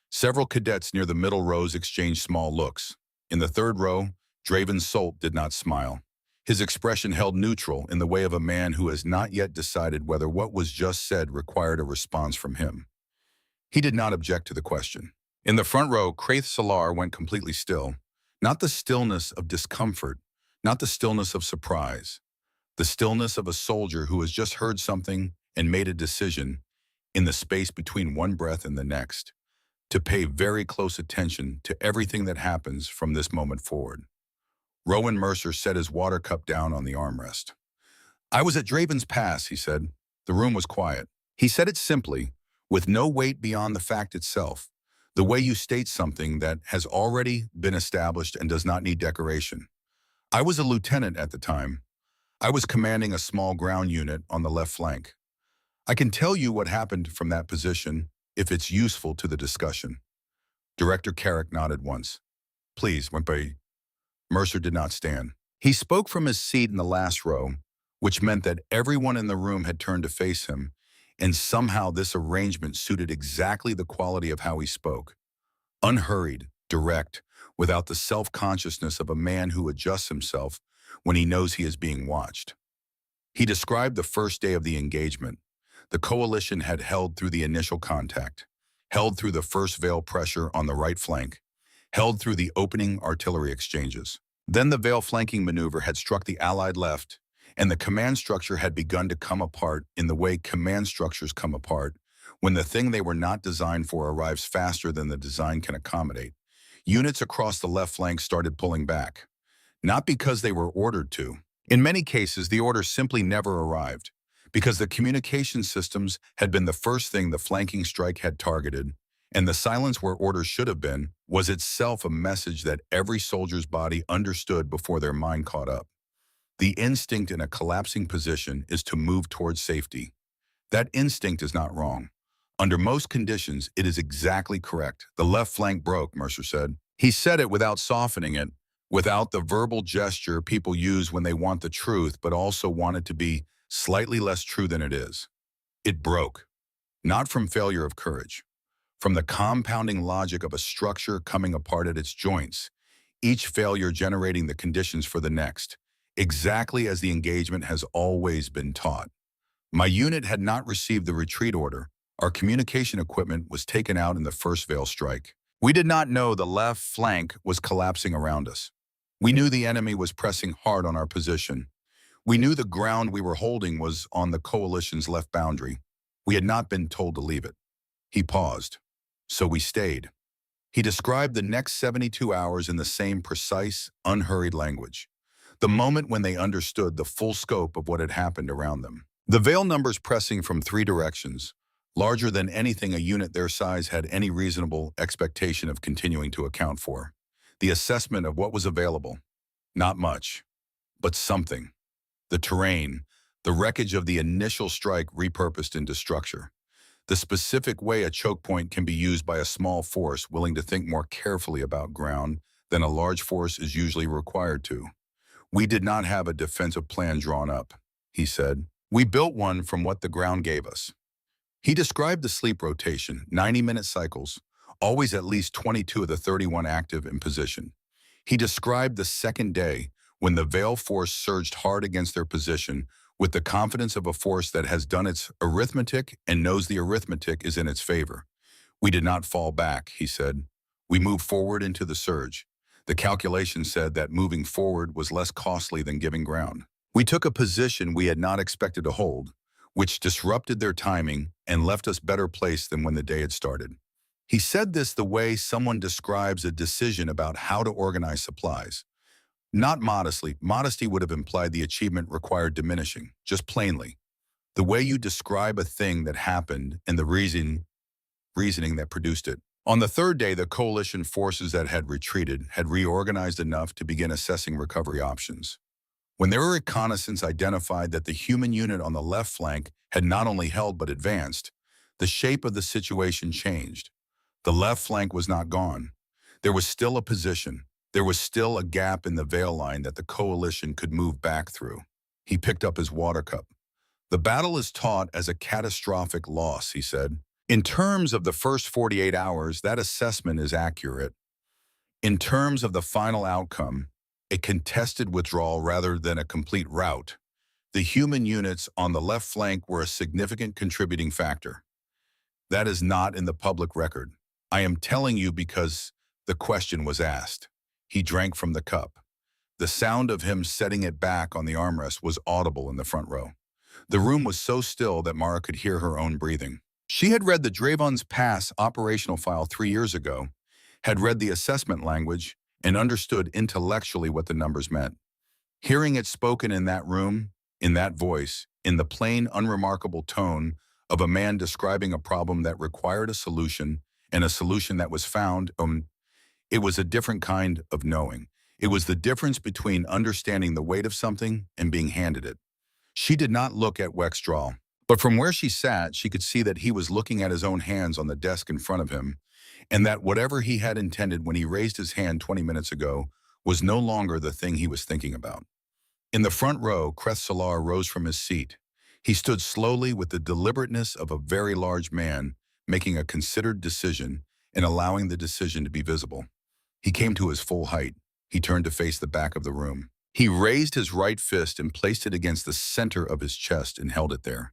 Several cadets near the middle rows exchanged small looks. In the third row, Draven Solt did not smile. His expression held neutral in the way of a man who has not yet decided whether what was just said required a response from him. He did not object to the question. In the front row, Kraith Salar went completely still. Not the stillness of discomfort, not the stillness of surprise. The stillness of a soldier who has just heard something and made a decision in the space between one breath and the next, to pay very close attention to everything that happens from this moment forward. Rowan Mercer set his water cup down on the armrest. I was at Drevon's Pass, he said. The room was quiet. He said it simply, with no weight beyond the fact itself, the way you state something that has already been established and does not need decoration. I was a lieutenant at the time. I was commanding a small ground unit on the left flank. I can tell you what happened from that position if it's useful to the discussion. Director Carrick nodded once. Please, Wimpy. Mercer did not stand. He spoke from his seat in the last row, which meant that everyone in the room had turned to face him, and somehow this arrangement suited exactly the quality of how he spoke. Unhurried, direct, without the self-consciousness of a man who adjusts himself when he knows he is being watched. He described the first day of the engagement. The coalition had held through the initial contact, held through the first veil pressure on the right flank, held through the opening artillery exchanges. Then the Veil flanking maneuver had struck the Allied left, and the command structure had begun to come apart in the way command structures come apart when the thing they were not designed for arrives faster than the design can accommodate. Units across the left flank started pulling back, not because they were ordered to. In many cases, the order simply never arrived, because the communication systems had been the first thing the flanking strike had targeted, and the silence where orders should have been was itself a message that every soldier's body understood before their mind caught up. The instinct in a collapsing position is to move towards safety. That instinct is not wrong. Under most conditions, it is exactly correct. The left flank broke, Mercer said. He said it without softening it, without the verbal gesture people use when they want the truth but also want it to be slightly less true than it is. It broke, not from failure of courage, from the compounding logic of a structure coming apart at its joints, each failure generating the conditions for the next, exactly as the engagement has always been taught. My unit had not received the retreat order. Our communication equipment was taken out in the first Veil strike. We did not know the left flank was collapsing around us. We knew the enemy was pressing hard on our position. We knew the ground we were holding was on the coalition's left boundary. We had not been told to leave it. He paused. So we stayed. He described the next 72 hours in the same precise, unhurried language. The moment when they understood the full scope of what had happened around them. The Veil numbers pressing from three directions, larger than anything a unit their size had any reasonable expectation of continuing to account for. The assessment of what was available. Not much, but something. The terrain, the wreckage of the initial strike repurposed into structure. The specific way a choke point can be used by a small force willing to think more carefully about ground than a large force is usually required to. We did not have a defensive plan drawn up, he said. We built one from what the ground gave us. He described the sleep rotation, 90-minute cycles, always at least 22 of the 31 active in position. He described the second day when the Veil force surged hard against their position with the confidence of a force that has done its arithmetic and knows the arithmetic is in its favor. We did not fall back, he said. We moved forward into the surge. The calculation said that moving forward was less costly than giving ground. We took a position we had not expected to hold, which disrupted their timing and left us better placed than when the day had started. He said this the way someone describes a decision about how to organize supplies. Not modestly. Modesty would have implied the achievement required diminishing, just plainly. The way you describe a thing that happened and the reasoning that produced it. On the third day, the coalition forces that had retreated had reorganized enough to begin assessing recovery options. When their reconnaissance identified that the human unit on the left flank had not only held but advanced, the shape of the situation changed. The left flank was not gone. There was still a position. There was still a gap in the Veil line that the coalition could move back through. He picked up his water cup. The battle is taught as a catastrophic loss, he said. In terms of the first 48 hours, that assessment is accurate. In terms of the final outcome, a contested withdrawal rather than a complete rout, the human units on the left flank were a significant contributing factor. That is not in the public record. I am telling you because the question was asked. He drank from the cup. The sound of him setting it back on the armrest was audible in the front row. The room was so still that Mara could hear her own breathing. She had read the Draven's Pass operational file 3 years ago, had read the assessment language, and understood intellectually what the numbers meant. Hearing it spoken in that room, in that voice, in the plain, unremarkable tone of a man describing a problem that required a solution and a solution that was found, it was a different kind of knowing. It was the difference between understanding the weight of something and being handed it. She did not look at Wextraw, but from where she sat, she could see that he was looking at his own hands on the desk in front of him, and that whatever he had intended when he raised his hand 20 minutes ago was no longer the thing he was thinking about. In the front row, Creth Solar rose from his seat. He stood slowly with the deliberateness of a very large man, making a considered decision and allowing the decision to be visible. He came to his full height. He turned to face the back of the room. He raised his right fist and placed it against the center of his chest and held it there.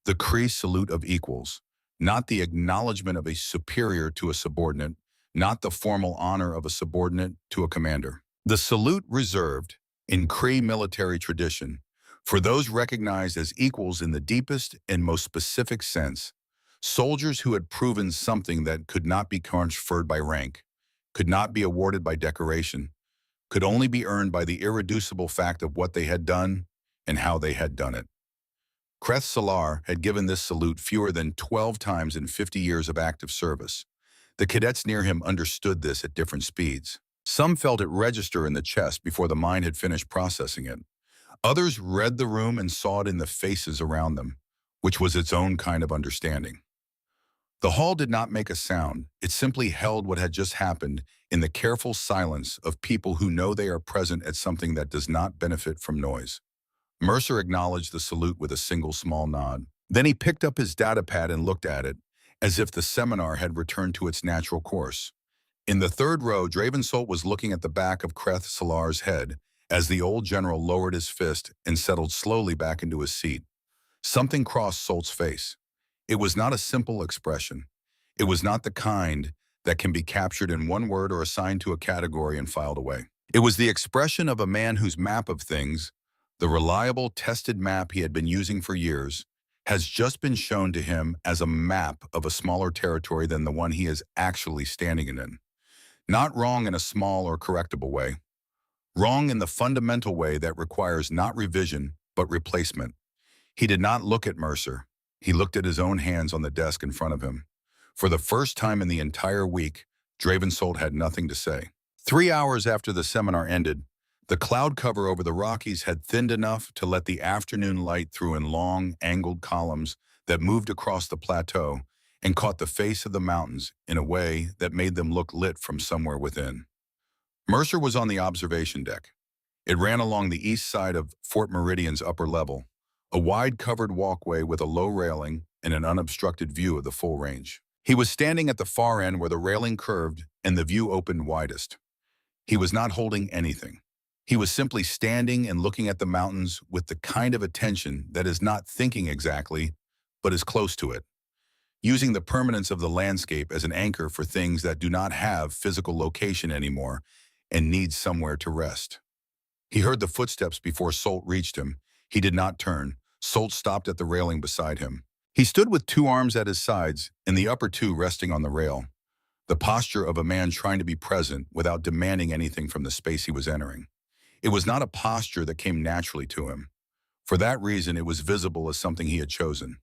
The Cree salute of equals, not the acknowledgement of a superior to a subordinate, not the formal honor of a subordinate to a commander. The salute reserved, in Cree military tradition, for those recognized as equals in the deepest and most specific sense, soldiers who had proven something that could not be conferred by rank, could not be awarded by decoration, could only be earned by the irreducible fact of what they had done and how they had done it. Creth Salar had given this salute fewer than 12 times in 50 years of active service. The cadets near him understood this at different speeds. Some felt it register in the chest before the mind had finished processing it. Others read the room and saw it in the faces around them, which was its own kind of understanding. The hall did not make a sound. It simply held what had just happened in the careful silence of people who know they are present at something that does not benefit from noise. Mercer acknowledged the salute with a single small nod. Then he picked up his data pad and looked at it, as if the seminar had returned to its natural course. In the third row, Dravensolt was looking at the back of Creth Salar's head as the old general lowered his fist and settled slowly back into his seat. Something crossed Solt's face. It was not a simple expression. It was not the kind that can be captured in one word or assigned to a category and filed away. It was the expression of a man whose map of things, the reliable, tested map he had been using for years, has just been shown to him as a map of a smaller territory than the one he is actually standing in. Not wrong in a small or correctable way. Wrong in the fundamental way that requires not revision, but replacement. He did not look at Mercer. He looked at his own hands on the desk in front of him. For the first time in the entire week, Dravensolt had nothing to say. 3 hours after the seminar ended, the cloud cover over the Rockies had thinned enough to let the afternoon light through in long, angled columns that moved across the plateau and caught the face of the mountains in a way that made them look lit from somewhere within. Mercer was on the observation deck. It ran along the east side of Fort Meridian's upper level, a wide covered walkway with a low railing and an unobstructed view of the full range. He was standing at the far end where the railing curved and the view opened widest. He was not holding anything. He was simply standing and looking at the mountains with the kind of attention that is not thinking exactly, but is close to it, using the permanence of the landscape as an anchor for things that do not have physical location anymore and need somewhere to rest. He heard the footsteps before Solt reached him. He did not turn. Solt stopped at the railing beside him. He stood with 2 arms at his sides and the upper 2 resting on the rail, the posture of a man trying to be present without demanding anything from the space he was entering. It was not a posture that came naturally to him. For that reason, it was visible as something he had chosen.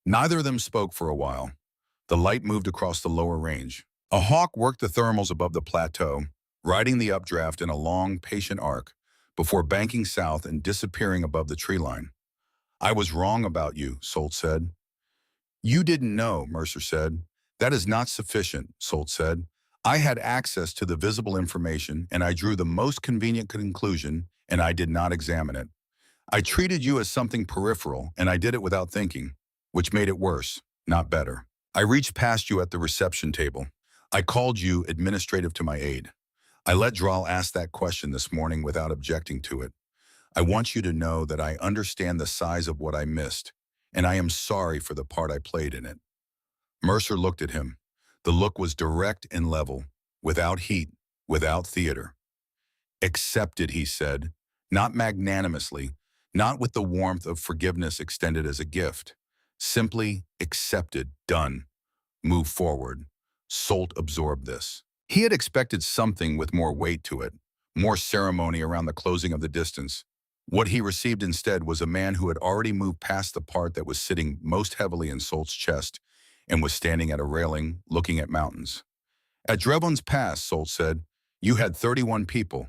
Neither of them spoke for a while. The light moved across the lower range. A hawk worked the thermals above the plateau, riding the updraft in a long, patient arc, before banking south and disappearing above the tree line. "I was wrong about you," Solt said. "You didn't know," Mercer said. "That is not sufficient," Solt said. "I had access to the visible information, and I drew the most convenient conclusion, and I did not examine it. I treated you as something peripheral, and I did it without thinking, which made it worse, not better. I reached past you at the reception table. I called you administrative to my aid. I let Dral ask that question this morning without objecting to it. I want you to know that I understand the size of what I missed, and I am sorry for the part I played in it." Mercer looked at him. The look was direct and level, without heat, without theater. "Accepted," he said, not magnanimously, not with the warmth of forgiveness extended as a gift. Simply accepted, done. Move forward. Solt absorbed this. He had expected something with more weight to it, more ceremony around the closing of the distance. What he received instead was a man who had already moved past the part that was sitting most heavily in Solt's chest and was standing at a railing, looking at mountains. "At Drevon's Pass," Solt said, "you had 31 people."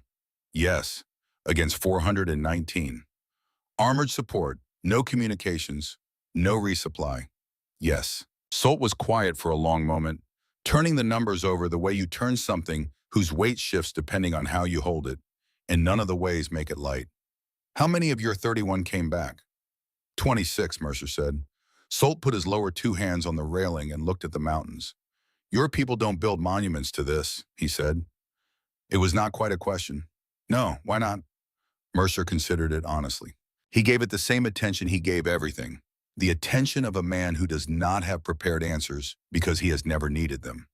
"Yes, against 419. Armored support, no communications, no resupply." "Yes." Solt was quiet for a long moment, turning the numbers over the way you turn something whose weight shifts depending on how you hold it, and none of the ways make it light. "How many of your 31 came back?" 26, Mercer said. Solt put his lower 2 hands on the railing and looked at the mountains. "Your people don't build monuments to this," he said. It was not quite a question. "No, why not?" Mercer considered it honestly. He gave it the same attention he gave everything, the attention of a man who does not have prepared answers because he has never needed them,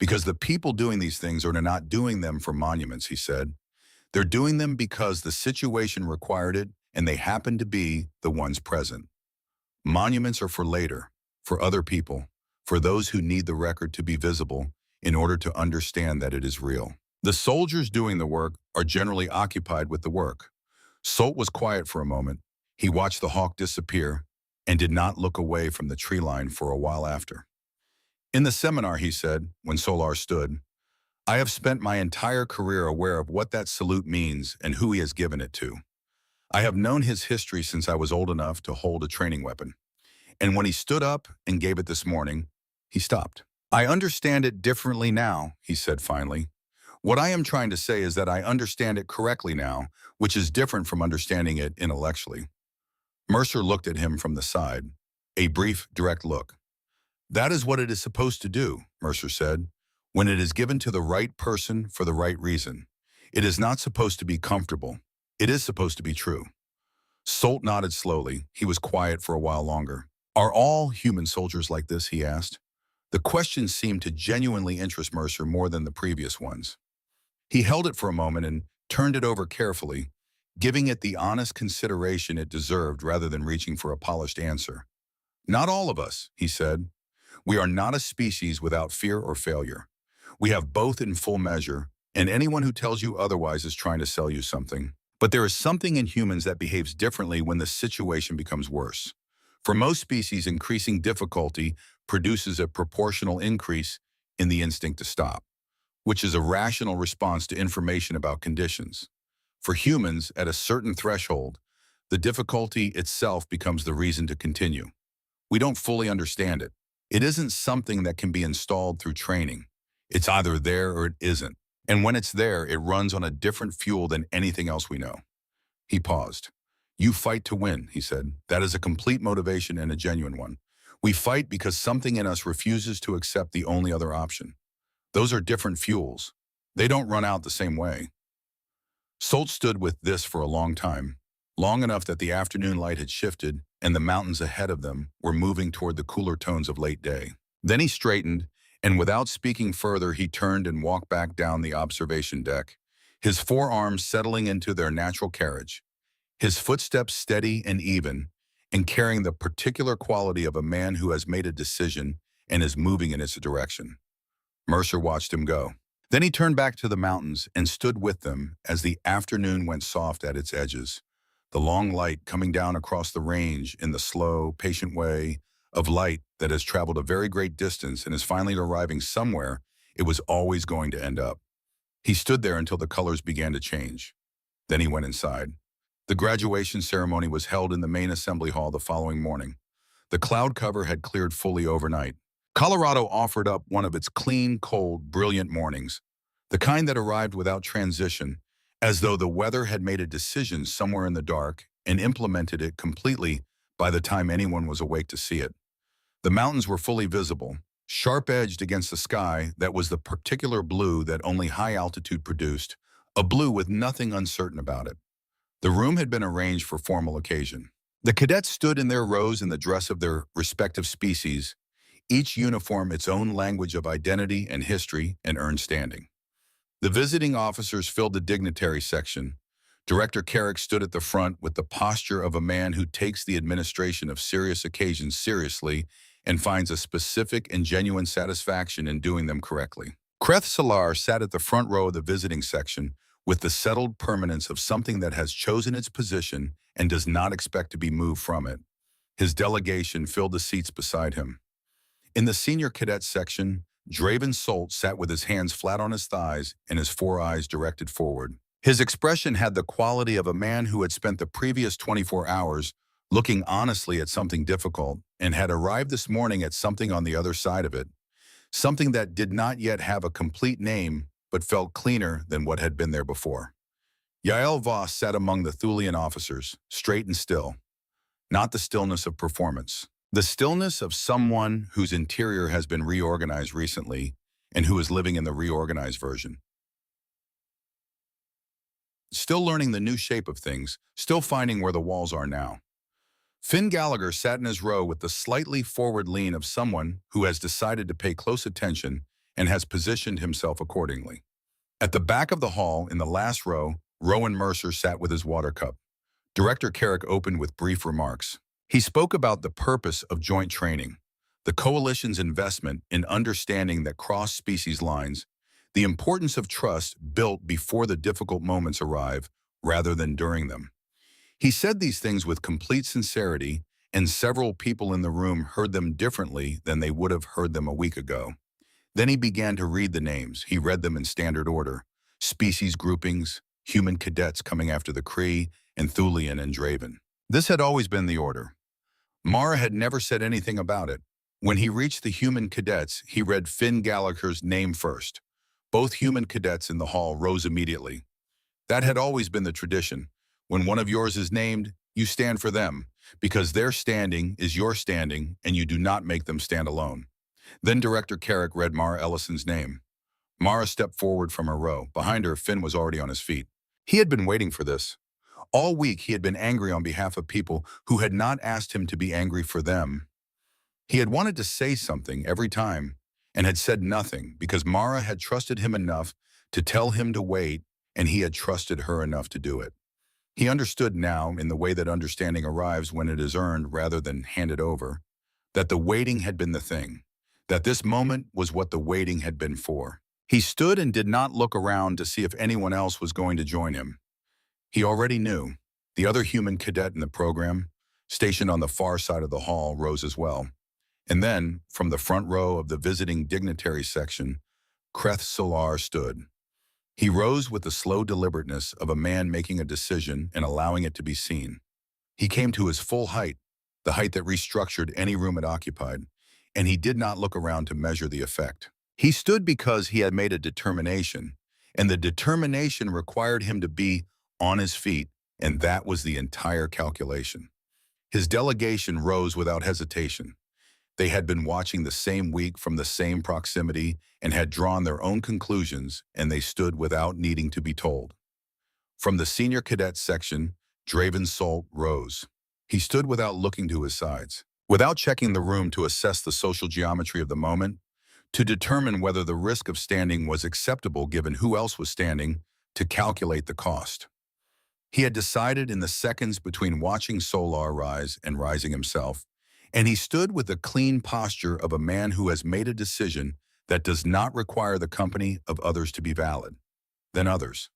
Because the people doing these things are not doing them for monuments, he said. They're doing them because the situation required it, and they happen to be the ones present. Monuments are for later, for other people, for those who need the record to be visible in order to understand that it is real. The soldiers doing the work are generally occupied with the work. Solt was quiet for a moment. He watched the hawk disappear and did not look away from the tree line for a while after. In the seminar, he said, when Solar stood, I have spent my entire career aware of what that salute means and who he has given it to. I have known his history since I was old enough to hold a training weapon. And when he stood up and gave it this morning, he stopped. I understand it differently now, he said finally. What I am trying to say is that I understand it correctly now, which is different from understanding it intellectually. Mercer looked at him from the side, a brief, direct look. That is what it is supposed to do, Mercer said, when it is given to the right person for the right reason. It is not supposed to be comfortable. It is supposed to be true. Solt nodded slowly. He was quiet for a while longer. Are all human soldiers like this, he asked. The question seemed to genuinely interest Mercer more than the previous ones. He held it for a moment and turned it over carefully, giving it the honest consideration it deserved rather than reaching for a polished answer. Not all of us, he said. We are not a species without fear or failure. We have both in full measure, and anyone who tells you otherwise is trying to sell you something. But there is something in humans that behaves differently when the situation becomes worse. For most species, increasing difficulty produces a proportional increase in the instinct to stop, which is a rational response to information about conditions. For humans, at a certain threshold, the difficulty itself becomes the reason to continue. We don't fully understand it. It isn't something that can be installed through training. It's either there or it isn't. And when it's there, it runs on a different fuel than anything else we know. He paused. You fight to win, he said. That is a complete motivation and a genuine one. We fight because something in us refuses to accept the only other option. Those are different fuels. They don't run out the same way. Solt stood with this for a long time, long enough that the afternoon light had shifted and the mountains ahead of them were moving toward the cooler tones of late day. Then he straightened, and without speaking further, he turned and walked back down the observation deck, his forearms settling into their natural carriage, his footsteps steady and even, and carrying the particular quality of a man who has made a decision and is moving in its direction. Mercer watched him go. Then he turned back to the mountains and stood with them as the afternoon went soft at its edges, the long light coming down across the range in the slow, patient way of light that has traveled a very great distance and is finally arriving somewhere it was always going to end up. He stood there until the colors began to change. Then he went inside. The graduation ceremony was held in the main assembly hall the following morning. The cloud cover had cleared fully overnight. Colorado offered up one of its clean, cold, brilliant mornings, the kind that arrived without transition, as though the weather had made a decision somewhere in the dark and implemented it completely by the time anyone was awake to see it. The mountains were fully visible, sharp-edged against the sky that was the particular blue that only high altitude produced, a blue with nothing uncertain about it. The room had been arranged for formal occasion. The cadets stood in their rows in the dress of their respective species, each uniform its own language of identity and history and earned standing. The visiting officers filled the dignitary section. Director Carrick stood at the front with the posture of a man who takes the administration of serious occasions seriously and finds a specific and genuine satisfaction in doing them correctly. Kreth Salar sat at the front row of the visiting section with the settled permanence of something that has chosen its position and does not expect to be moved from it. His delegation filled the seats beside him. In the senior cadet section, Draven Solt sat with his hands flat on his thighs and his four eyes directed forward. His expression had the quality of a man who had spent the previous 24 hours looking honestly at something difficult and had arrived this morning at something on the other side of it, something that did not yet have a complete name but felt cleaner than what had been there before. Yael Voss sat among the Thulian officers, straight and still, not the stillness of performance. The stillness of someone whose interior has been reorganized recently and who is living in the reorganized version. Still learning the new shape of things, still finding where the walls are now. Finn Gallagher sat in his row with the slightly forward lean of someone who has decided to pay close attention and has positioned himself accordingly. At the back of the hall, in the last row, Rowan Mercer sat with his water cup. Director Carrick opened with brief remarks. He spoke about the purpose of joint training, the coalition's investment in understanding that cross-species lines, the importance of trust built before the difficult moments arrive rather than during them. He said these things with complete sincerity, and several people in the room heard them differently than they would have heard them a week ago. Then he began to read the names. He read them in standard order. Species groupings, human cadets coming after the Kree, and Thulian and Draven. This had always been the order. Mara had never said anything about it. When he reached the human cadets, he read Finn Gallagher's name first. Both human cadets in the hall rose immediately. That had always been the tradition. When one of yours is named, you stand for them, because their standing is your standing, and you do not make them stand alone. Then Director Carrick read Mara Ellison's name. Mara stepped forward from her row. Behind her, Finn was already on his feet. He had been waiting for this. All week, he had been angry on behalf of people who had not asked him to be angry for them. He had wanted to say something every time and had said nothing because Mara had trusted him enough to tell him to wait, and he had trusted her enough to do it. He understood now, in the way that understanding arrives when it is earned rather than handed over, that the waiting had been the thing, that this moment was what the waiting had been for. He stood and did not look around to see if anyone else was going to join him. He already knew. The other human cadet in the program, stationed on the far side of the hall, rose as well. And then, from the front row of the visiting dignitary section, Kreth Solar stood. He rose with the slow deliberateness of a man making a decision and allowing it to be seen. He came to his full height, the height that restructured any room it occupied, and he did not look around to measure the effect. He stood because he had made a determination, and the determination required him to be on his feet, and that was the entire calculation. His delegation rose without hesitation. They had been watching the same week from the same proximity and had drawn their own conclusions, and they stood without needing to be told. From the senior cadet section, Draven Salt rose. He stood without looking to his sides, without checking the room to assess the social geometry of the moment, to determine whether the risk of standing was acceptable given who else was standing, to calculate the cost. He had decided in the seconds between watching Solar rise and rising himself, and he stood with the clean posture of a man who has made a decision that does not require the company of others to be valid. Then others.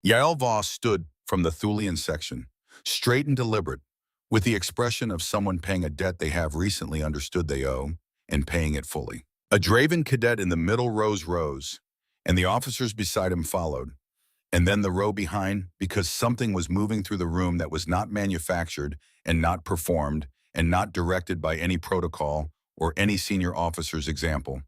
Yael Voss stood from the Thulian section, straight and deliberate, with the expression of someone paying a debt they have recently understood they owe, and paying it fully. A Draven cadet in the middle rose, and the officers beside him followed, and then the row behind, because something was moving through the room that was not manufactured and not performed and not directed by any protocol or any senior officer's example.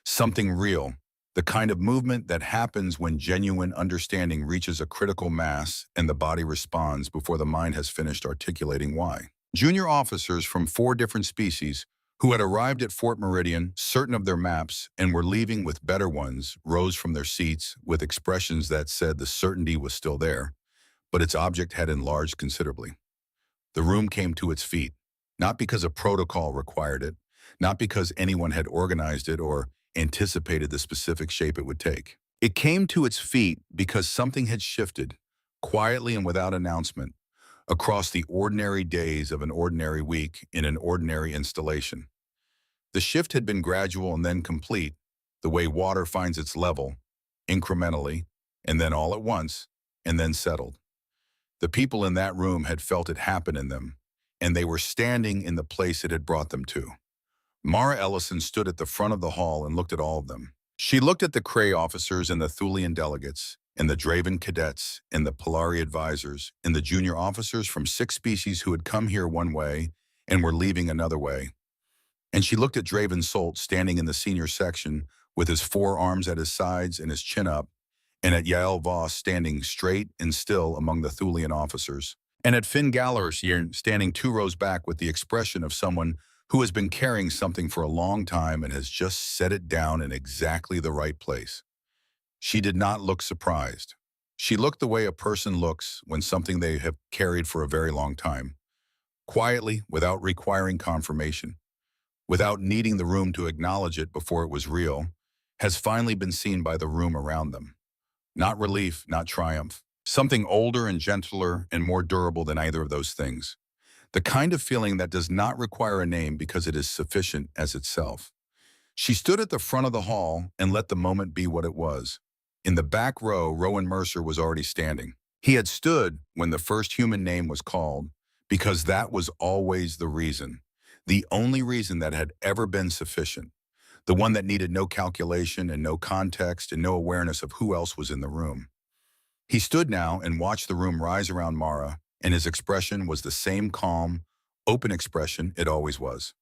Something real, the kind of movement that happens when genuine understanding reaches a critical mass and the body responds before the mind has finished articulating why. Junior officers from 4 different species who had arrived at Fort Meridian, certain of their maps, and were leaving with better ones, rose from their seats with expressions that said the certainty was still there, but its object had enlarged considerably. The room came to its feet, not because a protocol required it, not because anyone had organized it or anticipated the specific shape it would take. It came to its feet because something had shifted, quietly and without announcement, across the ordinary days of an ordinary week in an ordinary installation. The shift had been gradual and then complete, the way water finds its level, incrementally, and then all at once, and then settled. The people in that room had felt it happen in them, and they were standing in the place it had brought them to. Mara Ellison stood at the front of the hall and looked at all of them. She looked at the Kree officers and the Thulian delegates, and the Draven cadets, and the Polari advisors, and the junior officers from 6 species who had come here one way and were leaving another way. And she looked at Draven Salt standing in the senior section with his 4 arms at his sides and his chin up, and at Yael Voss standing straight and still among the Thulian officers, and at Finn Gallagher standing 2 rows back with the expression of someone who has been carrying something for a long time and has just set it down in exactly the right place. She did not look surprised. She looked the way a person looks when something they have carried for a very long time, quietly, without requiring confirmation, without needing the room to acknowledge it before it was real, has finally been seen by the room around them. Not relief, not triumph. Something older and gentler and more durable than either of those things. The kind of feeling that does not require a name because it is sufficient as itself. She stood at the front of the hall and let the moment be what it was. In the back row, Rowan Mercer was already standing. He had stood when the first human name was called because that was always the reason. The only reason that had ever been sufficient. The one that needed no calculation and no context and no awareness of who else was in the room. He stood now and watched the room rise around Mara, and his expression was the same calm, open expression it always was.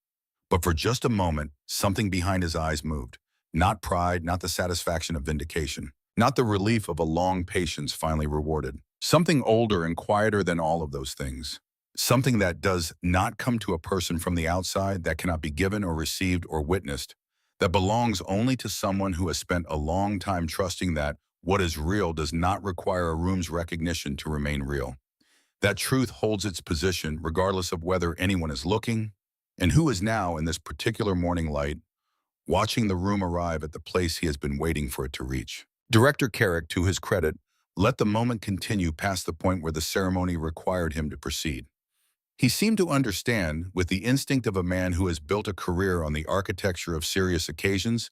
But for just a moment, something behind his eyes moved. Not pride, not the satisfaction of vindication, not the relief of a long patience finally rewarded. Something older and quieter than all of those things. Something that does not come to a person from the outside, that cannot be given or received or witnessed, that belongs only to someone who has spent a long time trusting that what is real does not require a room's recognition to remain real. That truth holds its position regardless of whether anyone is looking, and who is now, in this particular morning light, watching the room arrive at the place he has been waiting for it to reach. Director Carrick, to his credit, let the moment continue past the point where the ceremony required him to proceed. He seemed to understand, with the instinct of a man who has built a career on the architecture of serious occasions,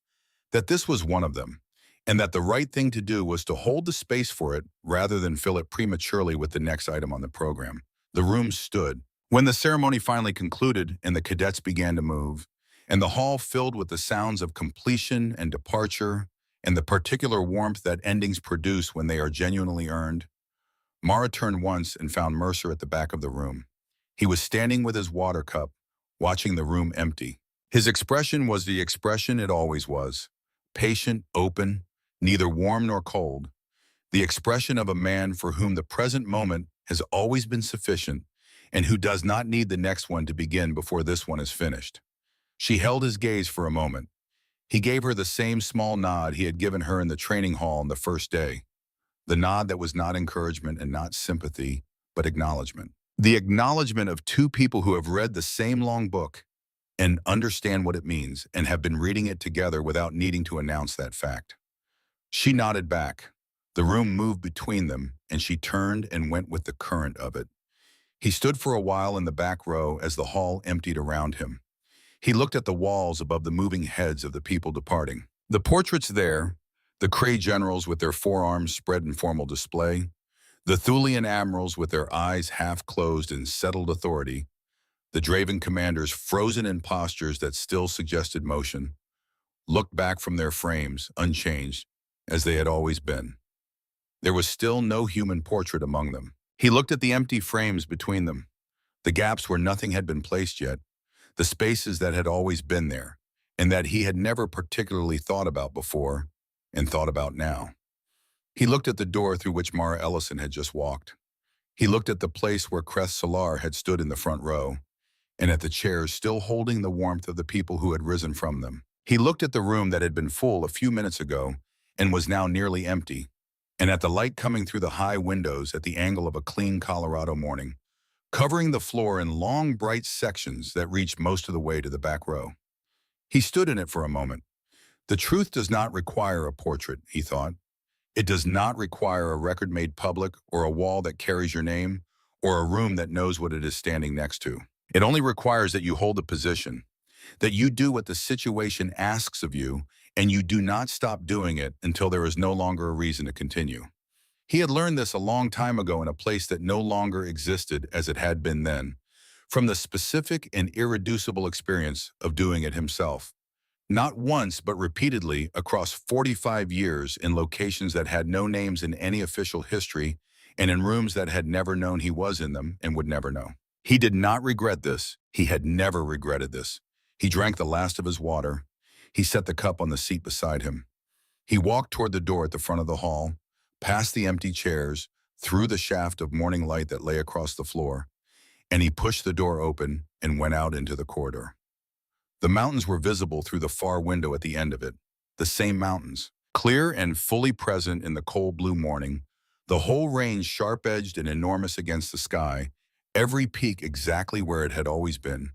that this was one of them, and that the right thing to do was to hold the space for it rather than fill it prematurely with the next item on the program. The room stood. When the ceremony finally concluded and the cadets began to move, and the hall filled with the sounds of completion and departure and the particular warmth that endings produce when they are genuinely earned, Mara turned once and found Mercer at the back of the room. He was standing with his water cup, watching the room empty. His expression was the expression it always was, patient, open, neither warm nor cold, the expression of a man for whom the present moment has always been sufficient and who does not need the next one to begin before this one is finished. She held his gaze for a moment. He gave her the same small nod he had given her in the training hall on the first day, the nod that was not encouragement and not sympathy, but acknowledgement. The acknowledgement of two people who have read the same long book and understand what it means and have been reading it together without needing to announce that fact. She nodded back. The room moved between them, and she turned and went with the current of it. He stood for a while in the back row as the hall emptied around him. He looked at the walls above the moving heads of the people departing. The portraits there, the Kree generals with their forearms spread in formal display, the Thulian admirals with their eyes half closed in settled authority, the Draven commanders frozen in postures that still suggested motion, looked back from their frames, unchanged, as they had always been. There was still no human portrait among them. He looked at the empty frames between them, the gaps where nothing had been placed yet, the spaces that had always been there, and that he had never particularly thought about before and thought about now. He looked at the door through which Mara Ellison had just walked. He looked at the place where Crest Solar had stood in the front row, and at the chairs still holding the warmth of the people who had risen from them. He looked at the room that had been full a few minutes ago and was now nearly empty, and at the light coming through the high windows at the angle of a clean Colorado morning, covering the floor in long, bright sections that reached most of the way to the back row. He stood in it for a moment. The truth does not require a portrait, he thought. It does not require a record made public or a wall that carries your name or a room that knows what it is standing next to. It only requires that you hold a position, that you do what the situation asks of you, and you do not stop doing it until there is no longer a reason to continue. He had learned this a long time ago in a place that no longer existed as it had been then, from the specific and irreducible experience of doing it himself. Not once, but repeatedly across 45 years in locations that had no names in any official history and in rooms that had never known he was in them and would never know. He did not regret this. He had never regretted this. He drank the last of his water. He set the cup on the seat beside him. He walked toward the door at the front of the hall, past the empty chairs, through the shaft of morning light that lay across the floor, and he pushed the door open and went out into the corridor. The mountains were visible through the far window at the end of it, the same mountains, clear and fully present in the cold blue morning, the whole range sharp-edged and enormous against the sky, every peak exactly where it had always been,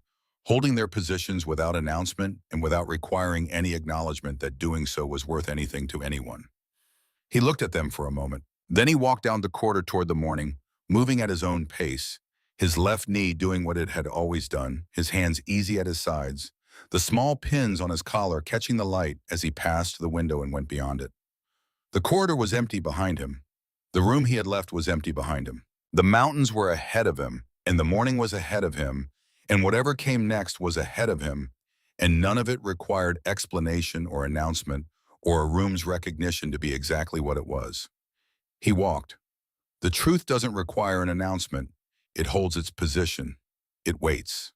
holding their positions without announcement and without requiring any acknowledgement that doing so was worth anything to anyone. He looked at them for a moment. Then he walked down the corridor toward the morning, moving at his own pace, his left knee doing what it had always done, his hands easy at his sides, the small pins on his collar catching the light as he passed the window and went beyond it. The corridor was empty behind him. The room he had left was empty behind him. The mountains were ahead of him, and the morning was ahead of him, and whatever came next was ahead of him, and none of it required explanation or announcement or a room's recognition to be exactly what it was. He walked. The truth doesn't require an announcement. It holds its position. It waits.